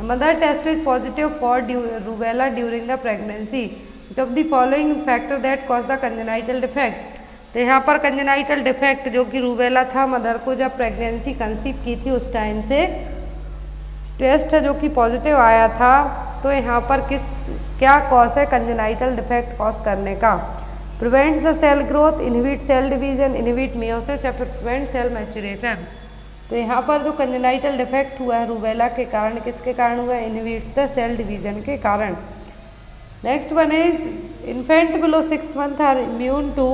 Mother test is positive for rubella during the pregnancy, which of the following factor that cause the congenital defect. तो यहाँ पर कंजेनाइटल डिफेक्ट जो कि रूबेला था, मदर को जब प्रेगनेंसी कंसीव की थी उस टाइम से टेस्ट है जो कि पॉजिटिव आया था। तो यहाँ पर क्या कॉज है कंजेनाइटल डिफेक्ट कॉज करने का? Prevents the cell growth, inhibit cell division, inhibit meiosis या फिर प्रिवेंट सेल मैच्योरेशन। तो यहाँ पर जो कंजेनाइटल डिफेक्ट हुआ है रूबेला के कारण, किसके कारण हुआ है? इनहिबिट्स द सेल डिवीजन के कारण। Next one is infant below 6 months are immune to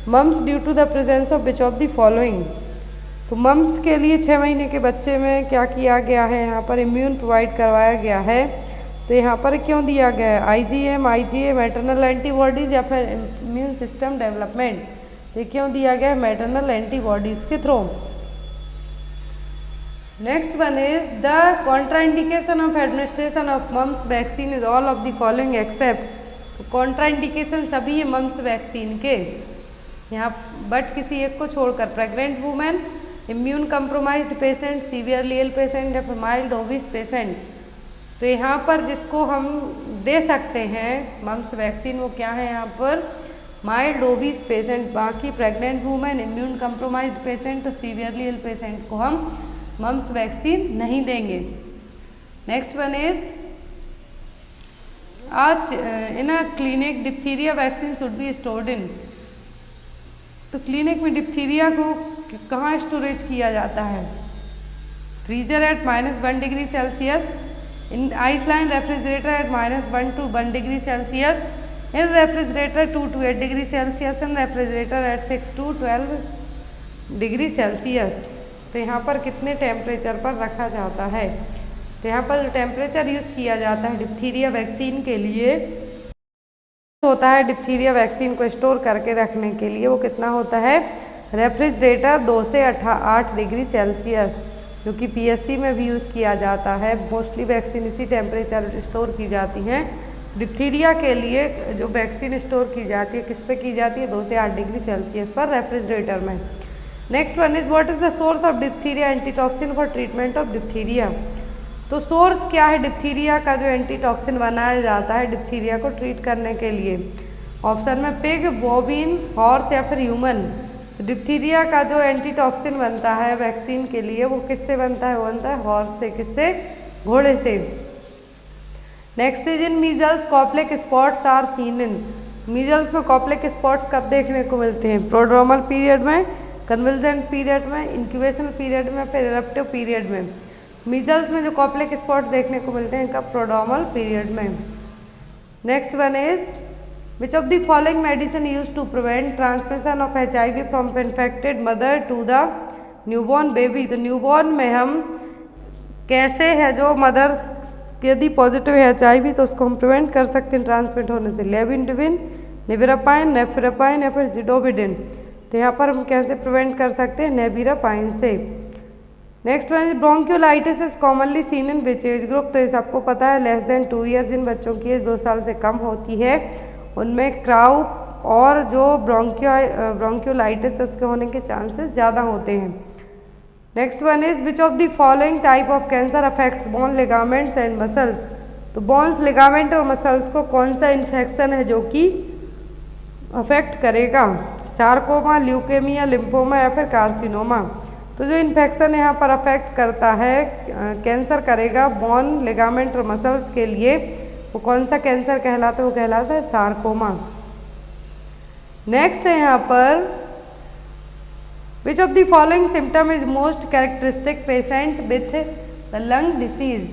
mumps due to the presence of which of the following. तो मम्स के लिए 6 महीने के बच्चे में क्या किया गया है? यहाँ पर इम्यून प्रोवाइड करवाया गया है। तो यहाँ पर क्यों दिया गया है? IgA, मैटरनल एंटीबॉडीज या फिर इम्यून सिस्टम डेवलपमेंट। तो क्यों दिया गया है? मैटरनल एंटीबॉडीज के थ्रू। Next one is the contraindication of administration of mumps vaccine is all of the following except. तो कॉन्ट्राइंडिकेशन सभी है मम्स वैक्सीन के यहाँ, बट किसी एक को छोड़कर। Pregnant women, immune compromised patient, severely ill patient या फिर माइल्ड ओबिस पेशेंट। तो यहाँ पर जिसको हम दे सकते हैं मम्स वैक्सीन वो क्या है? यहाँ पर माइल्ड ओबिस पेशेंट। बाकी pregnant women, immune compromised patient, severely ill patient को हम मम्स वैक्सीन नहीं देंगे। नेक्स्ट वन इज आज in a clinic diphtheria vaccine should be stored in. तो क्लिनिक में डिप्थीरिया को कहाँ स्टोरेज किया जाता है? Freezer at -1 degree Celsius, in ice lined refrigerator at -1 to 1 degree Celsius, in refrigerator 2 to 8 degree Celsius, in refrigerator at 6 to 12 degree Celsius. तो यहाँ पर कितने टेम्परेचर पर रखा जाता है? तो यहाँ पर जो टेम्परेचर यूज़ किया जाता है डिप्थीरिया वैक्सीन के लिए होता है, डिप्थीरिया वैक्सीन को स्टोर करके रखने के लिए वो कितना होता है? रेफ्रिजरेटर 2 से 8 डिग्री सेल्सियस, जो कि PSC में भी यूज़ किया जाता है। मोस्टली वैक्सीन इसी टेम्परेचर स्टोर की जाती हैं। डिप्थीरिया के लिए जो वैक्सीन स्टोर की जाती है किस पे की जाती है? 2 से 8 डिग्री सेल्सियस पर रेफ्रिजरेटर में। Next one is what is the source of diphtheria antitoxin for treatment of diphtheria. तो सोर्स क्या है डिप्थीरिया का जो एंटीटॉक्सिन बनाया जाता है डिप्थीरिया को ट्रीट करने के लिए? ऑप्शन में पिग, बॉबिन, हॉर्स या फिर ह्यूमन। तो डिप्थीरिया का जो एंटीटॉक्सिन बनता है वैक्सीन के लिए वो किससे बनता है? वो बनता है हॉर्स से। किससे? घोड़े से। Next is in measles Koplik spots are seen in. Measles में कॉप्लेक स्पॉट्स कब देखने को मिलते हैं? प्रोड्रोमल पीरियड में, कन्वल्जेंट पीरियड में, इंक्यूबेशन पीरियड में, फिर इरप्टिव पीरियड में। मीजल्स में जो कॉप्लेक स्पॉट देखने को मिलते हैं कब? प्रोड्रोमल पीरियड में। Next one is which of the following medicine use to prevent transmission of HIV from infected mother to the newborn baby. तो न्यूबॉर्न में हम कैसे है जो मदर यदि पॉजिटिव है HIV तो उसको हम प्रिवेंट कर सकते हैं ट्रांसमिट होने से? लेविंडिविन, नेविरापाइन, नेफिरापाइन या फिर जिडोविडिन। तो यहाँ पर हम कैसे प्रिवेंट कर सकते हैं? नेविरापाइन से। Next one is bronchiolitis is commonly seen in which age group. तो ये सबको पता है, लेस देन 2 ईयर, जिन बच्चों की एज 2 साल से कम होती है उनमें क्राउ और जो ब्रोंकियोलाइटिस उसके होने के चांसेस ज़्यादा होते हैं। Next one is which of the following type of cancer affects bone, ligaments and muscles. तो बोन्स, लिगामेंट और मसल्स को कौन सा इन्फेक्शन है जो कि अफेक्ट करेगा? सार्कोमा, ल्यूकेमिया, लिम्फोमा या फिर कार्सिनोमा। तो जो इन्फेक्शन यहाँ पर अफेक्ट करता है, कैंसर करेगा बोन, लिगामेंट और मसल्स के लिए, वो कौन सा कैंसर कहलाता है? वो कहलाता है सार्कोमा। नेक्स्ट है यहाँ पर which of the following symptom is most characteristic patient with the lung disease.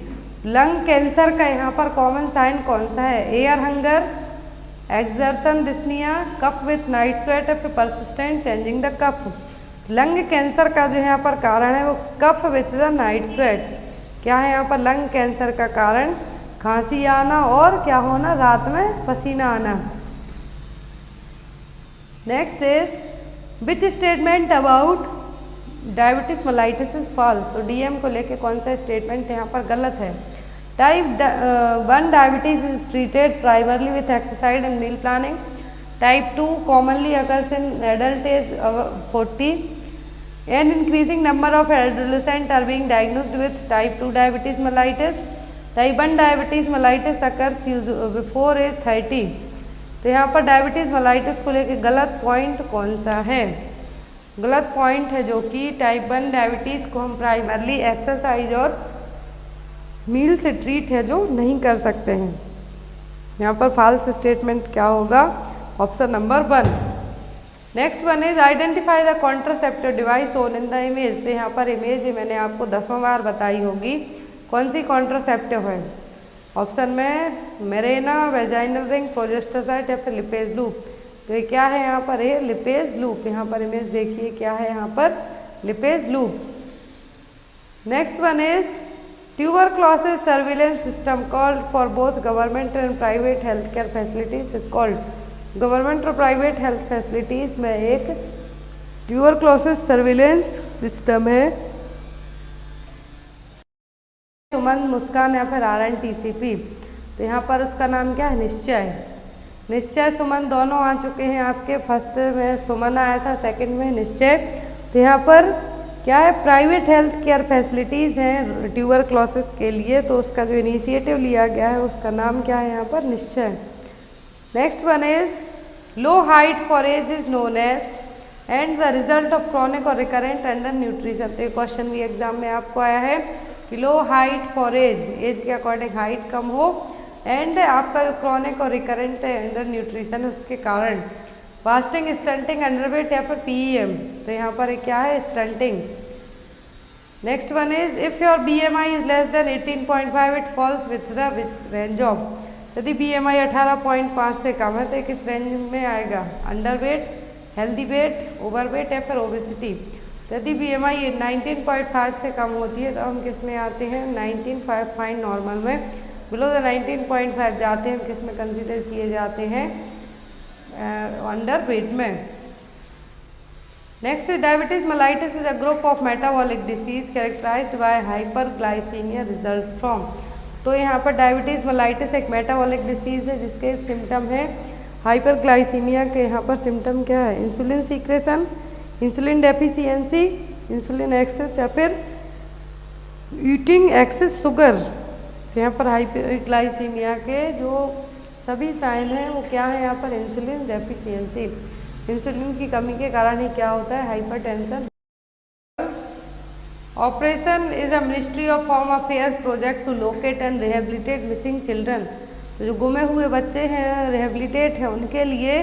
Lung cancer का यहाँ पर कॉमन साइन कौन सा है? Air hunger, exertion dyspnoea, cough with night sweat या फिर persistent changing the cough. Lung cancer का जो यहाँ पर कारण है वो cough with the night sweat. क्या है यहाँ पर लंग कैंसर का कारण? खांसी आना और क्या होना? रात में पसीना आना। Next is which statement about diabetes mellitus is false. तो DM को लेके कौन सा स्टेटमेंट यहाँ पर गलत है? Type 1 diabetes is treated primarily with exercise and meal planning. Type 2 commonly occurs in adult age 40. An increasing number of adolescents are being diagnosed with type 2 diabetes mellitus. Type 1 diabetes mellitus occurs before age 30। तो यहाँ पर diabetes mellitus को लेकर गलत point कौन सा है? गलत पॉइंट है जो कि टाइप 1 डायबिटीज़ को हम प्राइमरली एक्सरसाइज और मील से ट्रीट है जो नहीं कर सकते हैं। यहाँ पर फॉल्स स्टेटमेंट क्या होगा? Option number 1। Next one is identify the contraceptive device own in the image. तो यहाँ पर इमेज मैंने आपको 10वां बार बताई होगी, कौन सी कॉन्ट्रासेप्टिव है? ऑप्शन में मेरेना, वेजाइनल रिंग, प्रोजेस्टेसाइट या फिर लिपेज लूप। तो ये क्या है यहाँ पर? है लिपेज लूप। यहाँ पर इमेज देखिए क्या है यहाँ पर? Lipase loop. Next one is tuberculosis surveillance system called for both government and private health care facilities is called. Government और प्राइवेट हेल्थ फैसिलिटीज में एक ट्यूबरक्लोसिस सर्विलेंस सिस्टम है, सुमन, मुस्कान या फिर RNTCP। तो यहाँ पर उसका नाम क्या है? निश्चय। निश्चय सुमन दोनों आ चुके हैं आपके। फर्स्ट में सुमन आया था, सेकंड में निश्चय। तो यहाँ पर क्या है? प्राइवेट हेल्थ केयर फैसिलिटीज़ हैं ट्यूबरक्लोसिस के लिए, तो उसका जो इनिशिएटिव लिया गया है उसका नाम क्या है यहाँ पर? निश्चय। Next one is low height for age is known as and the result of chronic और रिकरेंट अंडर न्यूट्रिशन। तो ये क्वेश्चन भी एग्जाम में आपको आया है कि लो हाइट फॉर एज के अकॉर्डिंग हाइट कम हो एंड आपका क्रॉनिक और रिकरेंट अंडर न्यूट्रिशन उसके कारण फास्टिंग, स्टंटिंग, अंडरवेट या फिर PEM। तो यहाँ पर क्या है? Stunting. Next one is if your BMI is less than 18.5 it falls with the range of. यदि BMI 18.5 से कम है तो किस रेंज में आएगा? अंडरवेट, हेल्दी वेट, ओवरवेट या फिर ओबेसिटी। यदि BMI 19.5 से कम होती है तो हम किस में आते हैं? 19.5 फाइन नॉर्मल में। बिलो द 19.5 जाते हैं, किस में कंसिडर किए जाते हैं? अंडर वेट में। Next diabetes mellitus is a group of metabolic disease characterized by hyperglycaemia results from. तो यहाँ पर डायबिटीज मेलाइटिस एक मेटाबॉलिक डिसीज है जिसके सिम्टम है हाइपरग्लाइसीमिया के। यहाँ पर सिम्टम क्या है? Insulin secretion, insulin deficiency, insulin excess या फिर ईटिंग एक्सेस शुगर। यहाँ पर हाइपरग्लाइसीमिया के जो सभी साइन हैं वो क्या है? यहाँ पर इंसुलिन डेफिशिएंसी, इंसुलिन की कमी के कारण ही क्या होता है? Hypertension. Operation is a ministry of home affairs project to locate and rehabilitate missing children. तो जो गुमे हुए बच्चे हैं, रिहेबिलिटेट हैं, उनके लिए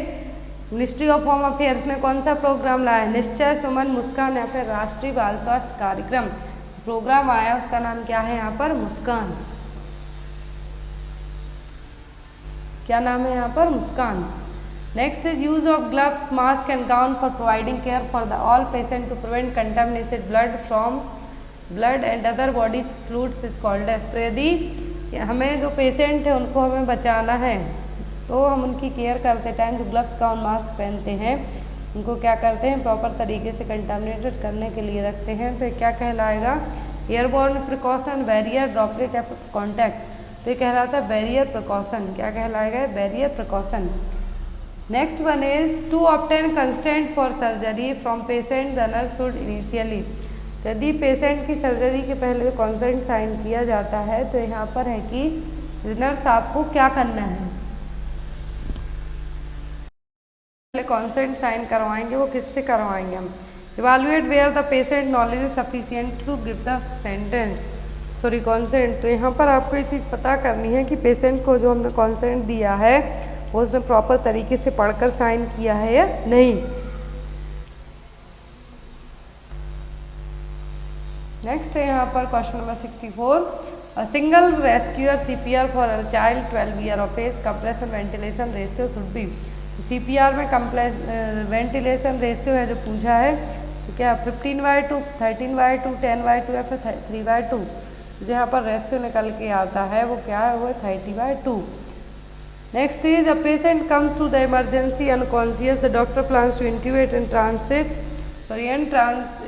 मिनिस्ट्री ऑफ होम अफेयर्स ने कौन सा प्रोग्राम लाया है? निश्चय, सुमन, मुस्कान या फिर राष्ट्रीय बाल स्वास्थ्य कार्यक्रम। प्रोग्राम आया उसका नाम क्या है यहाँ पर? मुस्कान। क्या नाम है यहाँ पर? Muskan. Next is use of gloves, mask and gown for providing care for the all patient to prevent contaminated blood from blood and other body fluids is called as. तो यदि हमें जो पेशेंट है उनको हमें बचाना है तो हम उनकी केयर करते टाइम जो ग्लव्स, गाउन, मास्क पहनते हैं उनको क्या करते हैं? प्रॉपर तरीके से कंटामिनेटेड करने के लिए रखते हैं। तो क्या कहलाएगा? एयरबोर्न प्रिकॉशन, बैरियर, ड्रॉपलेट या कॉन्टैक्ट। तो ये कहलाता है बैरियर प्रिकॉशन। क्या कहलाएगा? Barrier precaution. Next one is to obtain consent for surgery from patient the nurse should initially. यदि पेशेंट की सर्जरी के पहले कंसेंट साइन किया जाता है तो यहाँ पर है कि नर्स आपको क्या करना है? पहले कंसेंट साइन करवाएंगे, वो किससे करवाएंगे हम? Evaluate where the patient knowledge is sufficient to give the sentence sorry consent. तो यहाँ पर आपको ये चीज़ पता करनी है कि पेशेंट को जो हमने कॉन्सेंट दिया है वो उसने प्रॉपर तरीके से पढ़कर साइन किया है या नहीं। नेक्स्ट है यहाँ पर question number 64, a single rescuer CPR for a child 12 year of age, compression ventilation ratio should be. CPR में वेंटिलेशन रेशियो है जो पूछा है, तो क्या 15/2, 13/2, 10/2 या फिर 3/2। जो यहाँ पर रेशियो निकल के आता है वो क्या है? वो है 30/2। Next is a patient comes to the emergency unconscious, the doctor plans to intubate and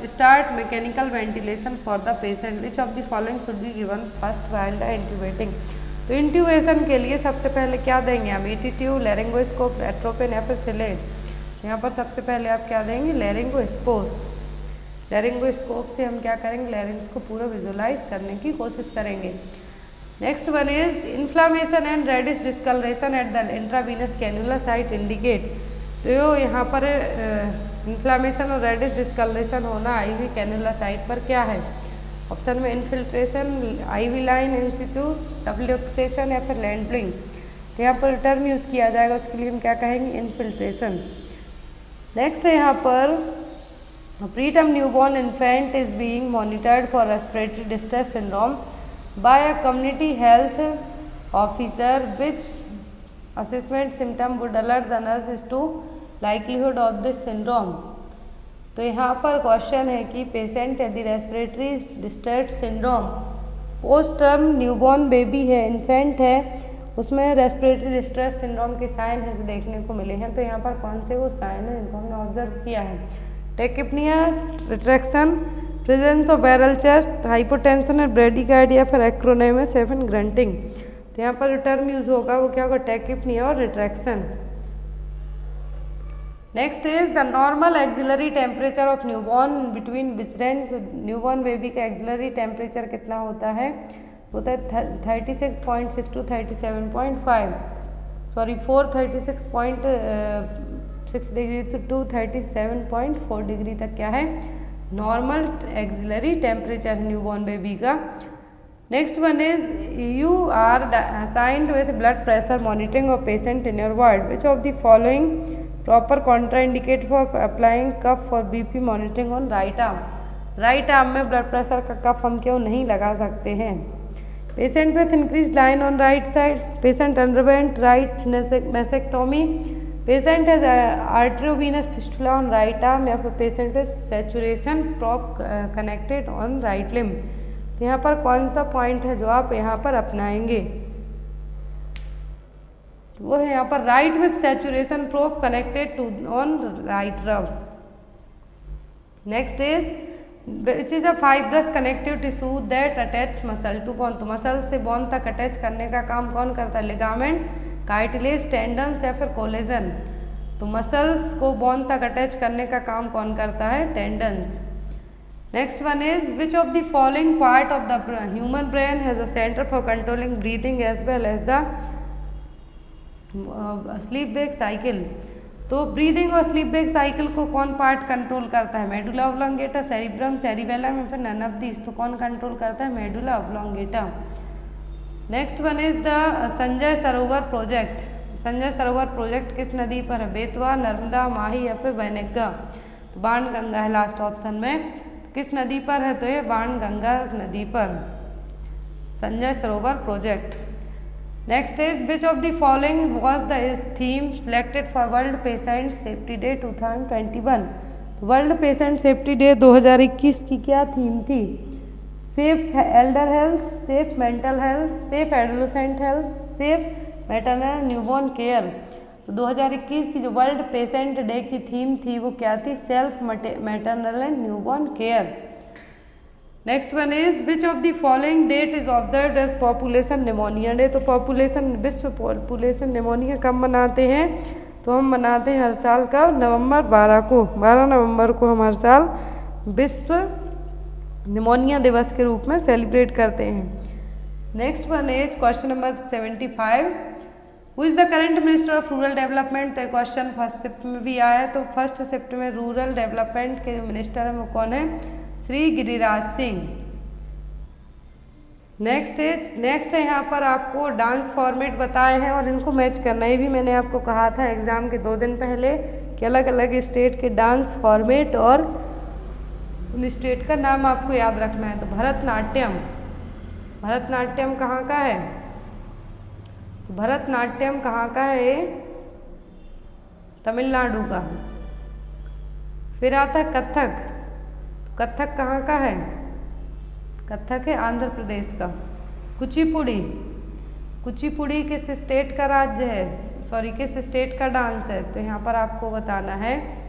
start mechanical ventilation for the patient, which of the following should be given first while the intubating. तो intubation के लिए सबसे पहले क्या देंगे हम? ET tube, laryngoscope, atropine या फिर सिलेट। यहाँ पर सबसे पहले आप क्या देंगे? लैरिंगोस्कोप। लैरिंगोस्कोप से हम क्या करेंगे? लैरिंग्स को पूरा विजुलाइज करने की कोशिश करेंगे। Next one is inflammation and reddish discolouration at the intravenous cannula site indicate. तो यहाँ पर इन्फ्लामेशन और रेडिश डिस्कलरेशन होना आईवी कैनुला साइट पर क्या है? ऑप्शन में infiltration, IV line in situ, subluxation या फिर लैंडलिंग। तो यहाँ पर टर्म यूज़ किया जाएगा, उसके लिए हम क्या कहेंगे? इन्फिल्ट्रेशन। नेक्स्ट है यहाँ पर preterm newborn infant is being monitored for respiratory distress syndrome by a community health officer which assessment symptom would alert the nurse to likelihood of this syndrome. तो यहाँ पर क्वेश्चन है कि पेशेंट यदि respiratory distress syndrome post term newborn baby है, infant है, उसमें respiratory distress syndrome के साइन है जो देखने को मिले हैं। तो यहाँ पर कौन से वो साइन है जिनको हमने ऑब्जर्व किया है? Tachypnoea, retraction, presence of barrel chest, hypotension and bradycardia, फिर एक्रोनेमस या फिर ग्रंटिंग। तो यहाँ पर जो टर्म यूज होगा वो क्या होगा? टेकिपनिया और retraction. Next is the normal axillary temperature of newborn between which range. तो न्यूबॉर्न बेबी का एक्सिलरी टेम्परेचर कितना होता है? होता है 36.6 to 37.5, sorry 436.6 degree to 37.4 degree तक क्या है? Normal axillary temperature newborn baby का। Next one is you are assigned with blood pressure monitoring of patient in your ward. Which of the following proper contraindicate for applying cuff for BP monitoring on right arm. Right arm में blood pressure का cuff हम क्यों नहीं लगा सकते हैं? Patient with increase line on right side, patient underwent right mastectomy, patient has arteriovenous fistula on right arm, या फिर patient with saturation probe connected on right limb. तो यहाँ पर कौन सा पॉइंट है जो आप यहाँ पर अपनाएंगे? तो वो है यहाँ पर right with saturation probe connected to on right rub. Next is which is a fibrous connective tissue that attach muscle to bone. तो मसल से बोन तक अटैच करने का काम कौन करता है? लिगामेंट, कार्टिलेज, टेंडन्स या फिर कोलेजन। तो मसल्स को बोन तक अटैच करने का काम कौन करता है? Tendons. Next one is which of the following part of the human brain has a centre for controlling breathing as well as the sleep wake cycle. तो ब्रीदिंग और स्लीप वेक साइकिल को कौन पार्ट कंट्रोल करता है? Medulla oblongata, cerebrum, cerebellum या फिर none of these. तो कौन कंट्रोल करता है? Medulla oblongata. Next one is the Sanjay Sarovar project. Sanjay Sarovar project किस नदी पर है? बेतवा, नर्मदा, माही या फिर वैनगंगा। तो बाणगंगा है लास्ट ऑप्शन में। तो किस नदी पर है? तो ये बाणगंगा नदी पर Sanjay Sarovar project. Next is which of the following was the theme selected for World Patient Safety Day 2021। World Patient Safety Day 2021 की क्या थीम थी? Safe elder health, safe mental health, safe adolescent health, safe maternal newborn care. तो 2021 की जो World Patient Day की theme थी वो क्या थी? Self maternal and newborn care. Next one is which of the following date is observed as population pneumonia day. तो population विश्व पॉपुलेशन निमोनिया कब मनाते हैं? तो हम मनाते हैं हर साल का नवंबर 12 को। 12 नवंबर को हम हर साल विश्व निमोनिया दिवस के रूप में सेलिब्रेट करते हैं। Next one is question number 75 who is the current minister of rural development. तो क्वेश्चन फर्स्ट शिफ्ट में भी आया है। तो फर्स्ट शिफ्ट में रूरल डेवलपमेंट के जो मिनिस्टर हैं वो कौन है? श्री गिरिराज सिंह। नेक्स्ट है यहाँ पर आपको डांस फॉर्मेट बताए हैं और इनको मैच करना। ये भी मैंने आपको कहा था एग्जाम के 2 दिन पहले कि अलग अलग स्टेट के डांस फॉर्मेट और उन स्टेट का नाम आपको याद रखना है। तो भरतनाट्यम, भरतनाट्यम कहाँ का है? तो भरतनाट्यम कहाँ का है? तमिलनाडु का। फिर आता है कथक। कथक कहाँ का है? कथक है आंध्र प्रदेश का। कुचिपुड़ी, कुचिपुड़ी किस स्टेट का राज्य है? सॉरी किस स्टेट का डांस है? तो यहाँ पर आपको बताना है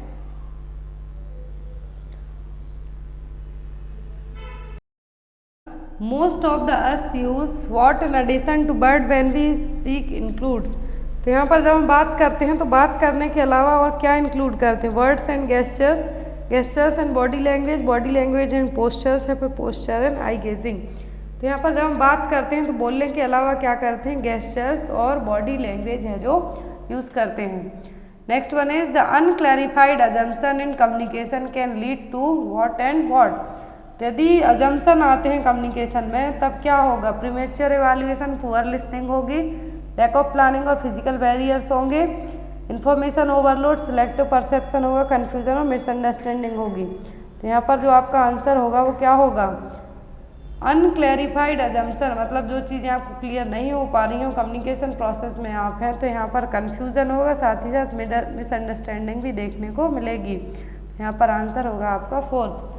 most of the us use what in addition to bird when we speak includes. तो यहाँ पर जब हम बात करते हैं तो बात करने के अलावा और क्या इंक्लूड करते हैं? Words and gestures and body language and postures है, फिर पोस्चर एंड आई गेजिंग। तो यहाँ पर जब हम बात करते हैं तो बोलने के अलावा क्या करते हैं, गेस्चर्स और बॉडी लैंग्वेज है जो यूज़ करते हैं। Next one is the unclarified assumption in communication can lead to what and what. यदि अजम्पशन आते हैं कम्युनिकेशन में तब क्या होगा, प्रीमेच्योर इवैल्यूएशन, पुअर लिसनिंग होगी, लैक ऑफ प्लानिंग और फिजिकल बैरियर्स होंगे, इन्फॉर्मेशन ओवरलोड, सिलेक्टिव परसेप्शन होगा, कन्फ्यूजन और मिसअंडरस्टैंडिंग होगी। तो यहाँ पर जो आपका आंसर होगा वो क्या होगा, अनक्लैरिफाइड अजम्पशन, मतलब जो चीज़ें आपको क्लियर नहीं हो पा रही हो कम्युनिकेशन प्रोसेस में आप हैं, तो यहाँ पर कन्फ्यूजन होगा, साथ ही साथ मिसअंडरस्टैंडिंग भी देखने को मिलेगी। यहाँ पर आंसर होगा आपका 4th।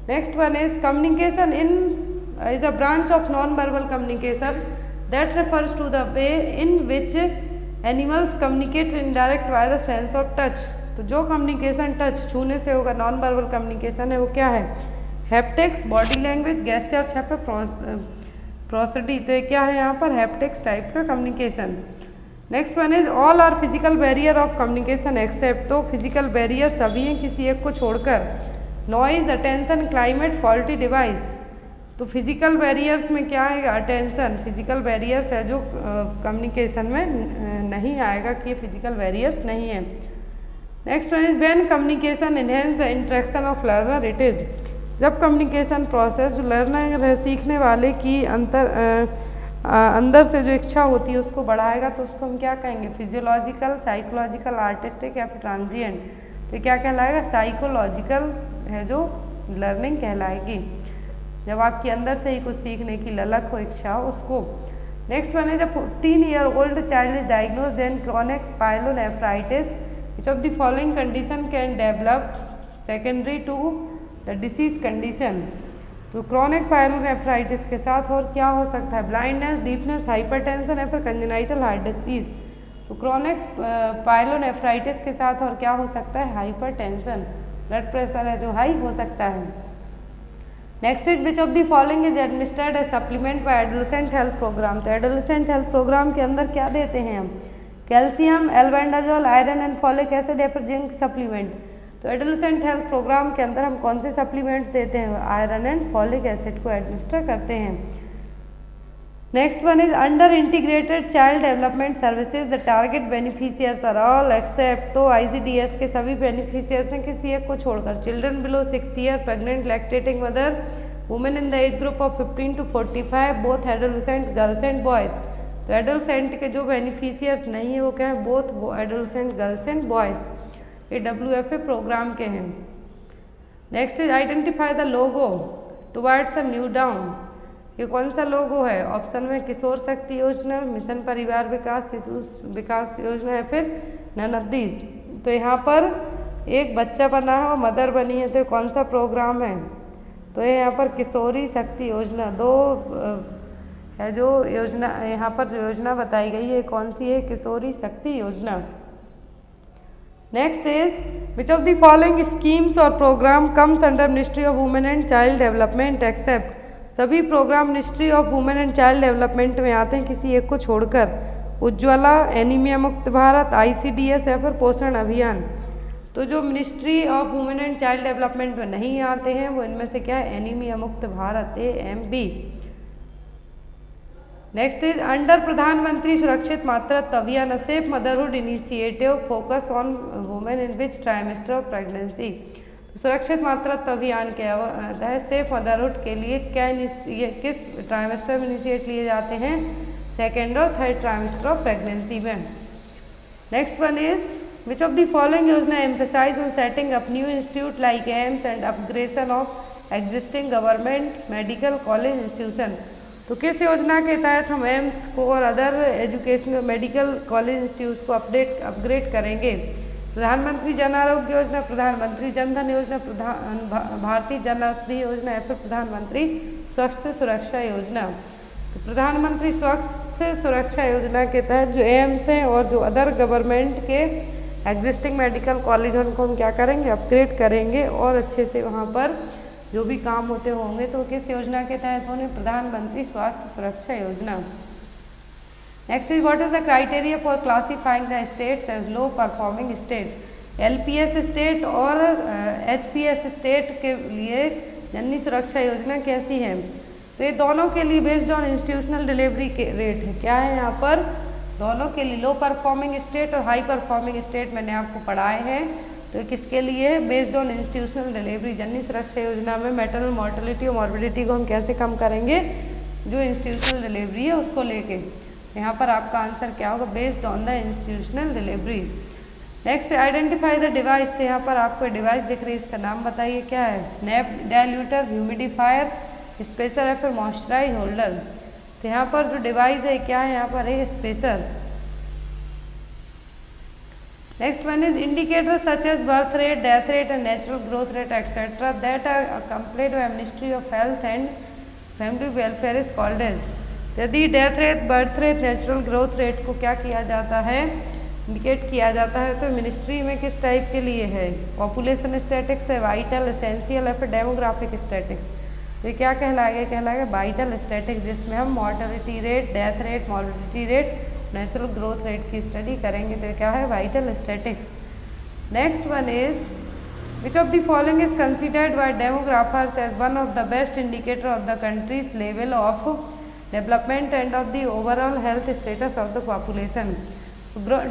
Next one is communication is a branch of non verbal communication that refers to the way in which animals communicate indirect by the sense of touch. तो जो कम्युनिकेशन टच, छूने से होगा, नॉन वर्बल कम्युनिकेशन है, वो क्या है, haptics, body language, gestures या फिर प्रोसोडी। तो ये क्या है, यहाँ पर हैप्टिक्स टाइप का communication. Next one is all are physical barrier of communication except. तो फिजिकल बैरियर सभी हैं किसी एक को छोड़कर, noise, attention, climate, faulty device. तो फिजिकल बैरियर्स में क्या आएगा, अटेंशन, फिजिकल बैरियर्स है जो कम्युनिकेशन में नहीं आएगा कि ये फिजिकल बैरियर्स नहीं है। Next one is when communication enhance the interaction of learner it is. जब कम्युनिकेशन प्रोसेस जो लर्नर है, सीखने वाले की अंदर से जो इच्छा होती है उसको बढ़ाएगा, तो उसको हम क्या कहेंगे, फिजियोलॉजिकल, साइकोलॉजिकल, आर्टिस्टिक या फिर ट्रांजिएंट। तो क्या कहलाएगा, साइकोलॉजिकल है जो लर्निंग कहलाएगी, जब आपके अंदर से ही कुछ सीखने की ललक हो, इच्छा हो उसको। नेक्स्ट वन है, जब 14 year old child is diagnosed in chronic pyelonephritis which of the following condition can develop secondary to the disease condition. तो क्रॉनिक पायलोनेफ्राइटिस के साथ और क्या हो सकता है, ब्लाइंडनेस, डीफनेस, हाइपरटेंशन या फिर कंजेनाइटल हार्ट डिसीज। तो क्रॉनिक पायलोनेफ्राइटिस के साथ और क्या हो सकता है, हाइपरटेंशन, ब्लड प्रेशर है जो हाई हो सकता है। Next is which of the following is administered a supplement by adolescent health programme. तो एडोलेसेंट हेल्थ प्रोग्राम के अंदर क्या देते हैं हम, calcium, albendazole, iron and folic acid या फिर जिंक सप्लीमेंट। तो एडोलेसेंट हेल्थ प्रोग्राम के अंदर हम कौन से सप्लीमेंट्स देते हैं, आयरन एंड फॉलिक एसिड को एडमिनिस्टर करते हैं। Next one is under integrated child development services the target beneficiaries are all except. तो ICDS के सभी बेनिफिशियर्स हैं किसी एक को छोड़कर, children below 6 year, pregnant lactating mother, women in the age group of 15 to 45, both adolescent girls and boys. तो adolescent के जो बेनिफिशियर्स नहीं है वो क्या है, both adolescent girls and boys, ये WFA प्रोग्राम के हैं। Next is identify the logo towards a new down. ये कौन सा लोगो है, ऑप्शन में किशोर शक्ति योजना, मिशन परिवार विकास, शिशु विकास योजना है फिर नन ऑफ दीज। तो यहाँ पर एक बच्चा बना है और मदर बनी है, तो ये कौन सा प्रोग्राम है, तो ये यहाँ पर किशोरी शक्ति योजना, दो है जो योजना यहाँ पर जो योजना बताई गई है कौन सी है, Kishori Shakti Yojana. Next is which of the following schemes और program comes under ministry of women and child development except. सभी program ministry of women and child development में आते हैं किसी एक को छोड़कर, उज्ज्वला, एनीमिया मुक्त भारत, ICDS या फिर पोषण अभियान। तो जो ministry of women and child development में नहीं आते हैं वो इनमें से क्या है, एनीमिया मुक्त Bharat, AMB। Next is under प्रधानमंत्री सुरक्षित मातृत्व अभियान, safe motherhood initiative focus on women in which trimester of pregnancy. सुरक्षित मातृत्व अभियान के तहत सेफ मदरहुड के लिए क्या किस ट्राइमेस्टर में इनिशिएट लिए जाते हैं, सेकेंड और थर्ड ट्राइमेस्टर ऑफ प्रेगनेंसी में। Next one is which of the following yojana emphasize on setting up new institute like AIIMS and upgradation of existing government medical college institution. तो किस योजना के तहत हम एम्स को और other educational medical college institute को अपग्रेड करेंगे, प्रधानमंत्री जन आरोग्य योजना, प्रधानमंत्री जन धन योजना, भारतीय जन औषधि योजना या फिर प्रधानमंत्री स्वास्थ्य सुरक्षा योजना। तो प्रधानमंत्री स्वास्थ्य सुरक्षा योजना के तहत जो एम्स हैं और जो अदर गवर्नमेंट के एग्जिस्टिंग मेडिकल कॉलेज उनको हम क्या करेंगे, अपग्रेड करेंगे और अच्छे से वहाँ पर जो भी काम होते होंगे तो किस योजना के तहत होंगे, प्रधानमंत्री Swasthya Suraksha Yojana. Next is what is the criteria for classifying the states as low performing state. LPS state और HPS स्टेट के लिए जननी सुरक्षा योजना कैसी है। तो ये दोनों के लिए बेस्ड ऑन इंस्टीट्यूशनल डिलीवरी के रेट है। क्या है यहाँ पर? दोनों के लिए लो परफॉर्मिंग स्टेट और हाई परफॉर्मिंग स्टेट मैंने आपको पढ़ाए हैं। तो किसके लिए? Based on institutional delivery. Janani Suraksha Yojana में मैटरनल मॉर्टेलिटी और मॉर्बिडिटी को हम कैसे कम करेंगे? जो इंस्टीट्यूशनल डिलीवरी है उसको लेके। यहाँ पर आपका आंसर क्या होगा? Based on the institutional delivery. Next, identify the device. तो यहाँ पर आपको डिवाइस दिख रही है, इसका नाम बताइए क्या है? नैप डाइल्यूटर, ह्यूमिडिफायर, स्पेसर है, फिर मॉइस्चराइज होल्डर। तो यहाँ पर जो डिवाइस है क्या है? यहाँ पर है spacer. Next one is indicator such as birth rate, death rate and natural growth rate etcetera that are complete by ministry of health and family welfare is called as. यदि death rate, birth rate, natural growth rate को क्या किया जाता है? Indicate किया जाता है। तो मिनिस्ट्री में किस टाइप के लिए है? पॉपुलेशन स्टैटिक्स है, वाइटल, एसेंशियल है, फिर डेमोग्राफिक स्टैटिक्स। तो ये क्या कहलाएगा? कहलाएगा वाइटल स्टैटिक्स, जिसमें हम mortality rate, death rate, morbidity rate, natural growth rate की स्टडी करेंगे। तो क्या है? Vital statics. Next one is which of the following is considered by demographers as one of the best indicator of the country's level of development and of the overall health status of the population.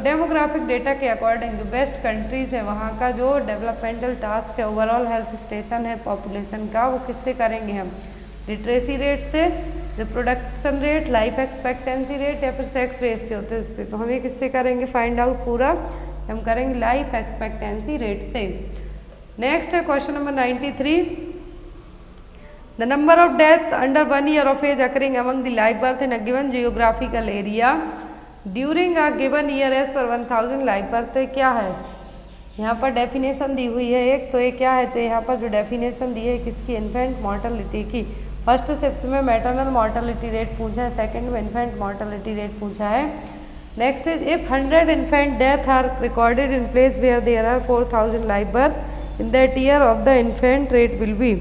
Demographic data के according जो best countries है वहाँ का जो developmental task है, overall health station है population का, वो किससे करेंगे हम? लिटरेसी रेट से, reproduction rate, life expectancy rate या फिर सेक्स रेट से होते हैं। तो हम ये किससे करेंगे फाइंड आउट? पूरा हम करेंगे लाइफ एक्सपेक्टेंसी रेट से। नेक्स्ट है question number 93। The number of death under 1 year of age occurring among the live birth in a given geographical area during a given year as per 1000 live birth. तो क्या है? यहाँ पर definition दी हुई है एक। तो ये क्या है? तो यहाँ पर जो डेफिनेशन दी है किसकी? इन्फेंट मॉर्टेलिटी की। फर्स्ट शिफ्ट में मैटरनल मॉर्टेलिटी रेट पूछा है, सेकंड में इन्फेंट मॉर्टेलिटी रेट पूछा है। Next is if 100 infant death are recorded in place where there are 4000 live birth in that year of the infant rate will be.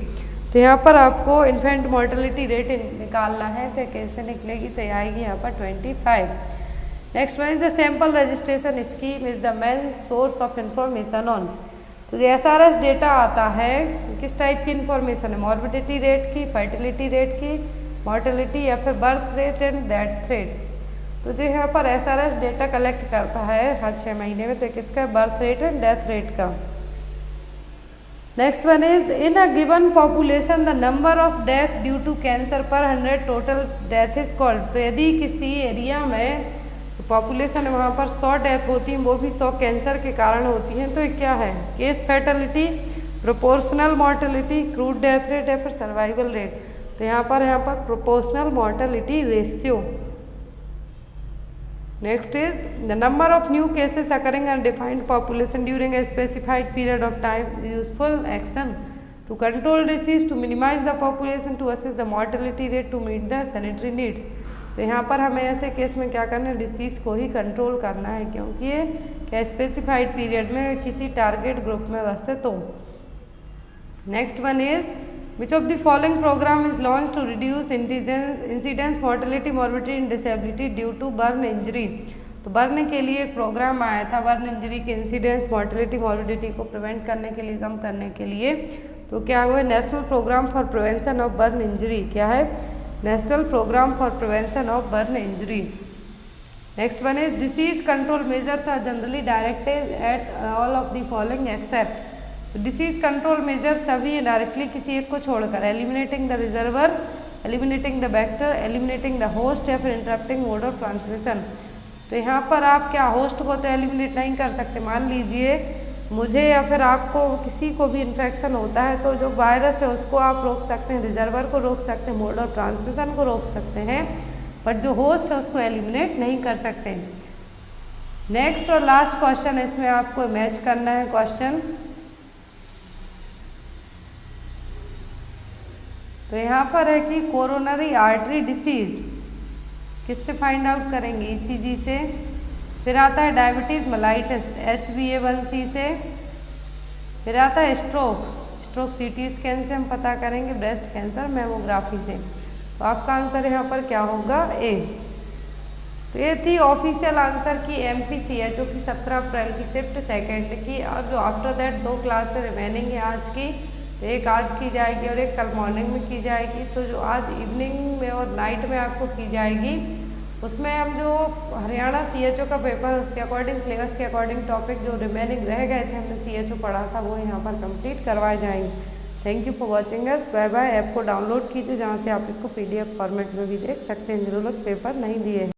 तो यहाँ पर आपको इन्फेंट मॉर्टेलिटी रेट निकालना है। तो कैसे निकलेगी? तो आएगी यहाँ पर 25। Next one is the sample registration scheme is the main source of information on. तो जो SRS डेटा आता है किस टाइप की इंफॉर्मेशन है? मॉर्बिडिटी रेट की, फर्टिलिटी रेट की, मॉर्टेलिटी या फिर birth rate and death rate. तो जो यहाँ पर SRS डेटा कलेक्ट करता है हर 6 महीने में, तो किसका? Birth rate and death rate का। Next one is in a given population the number of death due to cancer per 100 total death is called. तो यदि किसी एरिया में पॉपुलेशन है वहाँ पर 100 डेथ होती हैं, वो भी 100 कैंसर के कारण होती हैं, तो ये क्या है? Case fatality, proportional mortality, crude death rate या फिर सर्वाइवल रेट। तो यहाँ पर proportional mortality ratio. Next is the number of new cases occurring in defined population during a specified period of time. Useful action to control disease, to minimise the population, to assess the mortality rate, to meet the sanitary needs. तो यहाँ पर हमें ऐसे case में क्या करना है? Disease को ही कंट्रोल करना है, क्योंकि ये क्या स्पेसिफाइड पीरियड में किसी टारगेट ग्रुप में बसते। तो next one is which of the following programme is launch to reduce incidence mortality morbidity and disability due to burn injury. तो बर्न के लिए एक प्रोग्राम आया था, बर्न इंजरी के इंसिडेंस मॉर्टेलिटी मॉर्बिडिटी को प्रिवेंट करने के लिए, कम करने के लिए। तो क्या हुआ? National programme for prevention of burn injury. क्या है? National programme for prevention of burn injury. Next one is disease control measures are generally directed at all of the following except. Disease control measure सभी directly किसी एक को छोड़कर, eliminating the reservoir, eliminating the vector, eliminating the host या फिर interrupting mode of transmission. तो यहाँ पर आप क्या होस्ट को तो एलिमिनेट नहीं कर सकते। मान लीजिए मुझे या फिर आपको किसी को भी इन्फेक्शन होता है, तो जो वायरस है उसको आप रोक सकते हैं, रिजर्वर को रोक सकते हैं, मोड ऑफ ट्रांसमिशन को रोक सकते हैं, बट जो होस्ट है उसको एलिमिनेट नहीं कर सकते। नेक्स्ट और लास्ट क्वेश्चन है, इसमें आपको मैच करना है क्वेश्चन। तो यहाँ पर है कि कोरोनरी आर्टरी डिसीज किससे फाइंड आउट करेंगे? ECG से। फिर आता है डायबिटीज़ मेलाइटिस HbA1c से। फिर आता है स्ट्रोक CT स्कैन से हम पता करेंगे। ब्रेस्ट कैंसर मैमोग्राफी से। तो आपका आंसर यहाँ पर क्या होगा? A। तो ये थी ऑफिशियल आंसर की MPCHO की 17 अप्रैल की शिफ्ट सेकेंड की। और जो आफ्टर दैट 2 क्लास रिमेनिंग है आज की, तो एक आज की जाएगी और एक कल मॉर्निंग में की जाएगी। तो जो आज इवनिंग में और नाइट में आपको की जाएगी उसमें हम जो हरियाणा CHO का पेपर उसके अकॉर्डिंग सिलेबस के अकॉर्डिंग टॉपिक जो रिमेनिंग रह गए थे हमने CHO पढ़ा था वो यहाँ पर कंप्लीट करवाए जाएंगे। Thank you for watching us. Bye bye. App को डाउनलोड कीजिए जहाँ से आप इसको PDF फॉर्मेट में भी देख सकते हैं जिन्होंने पेपर नहीं दिए हैं।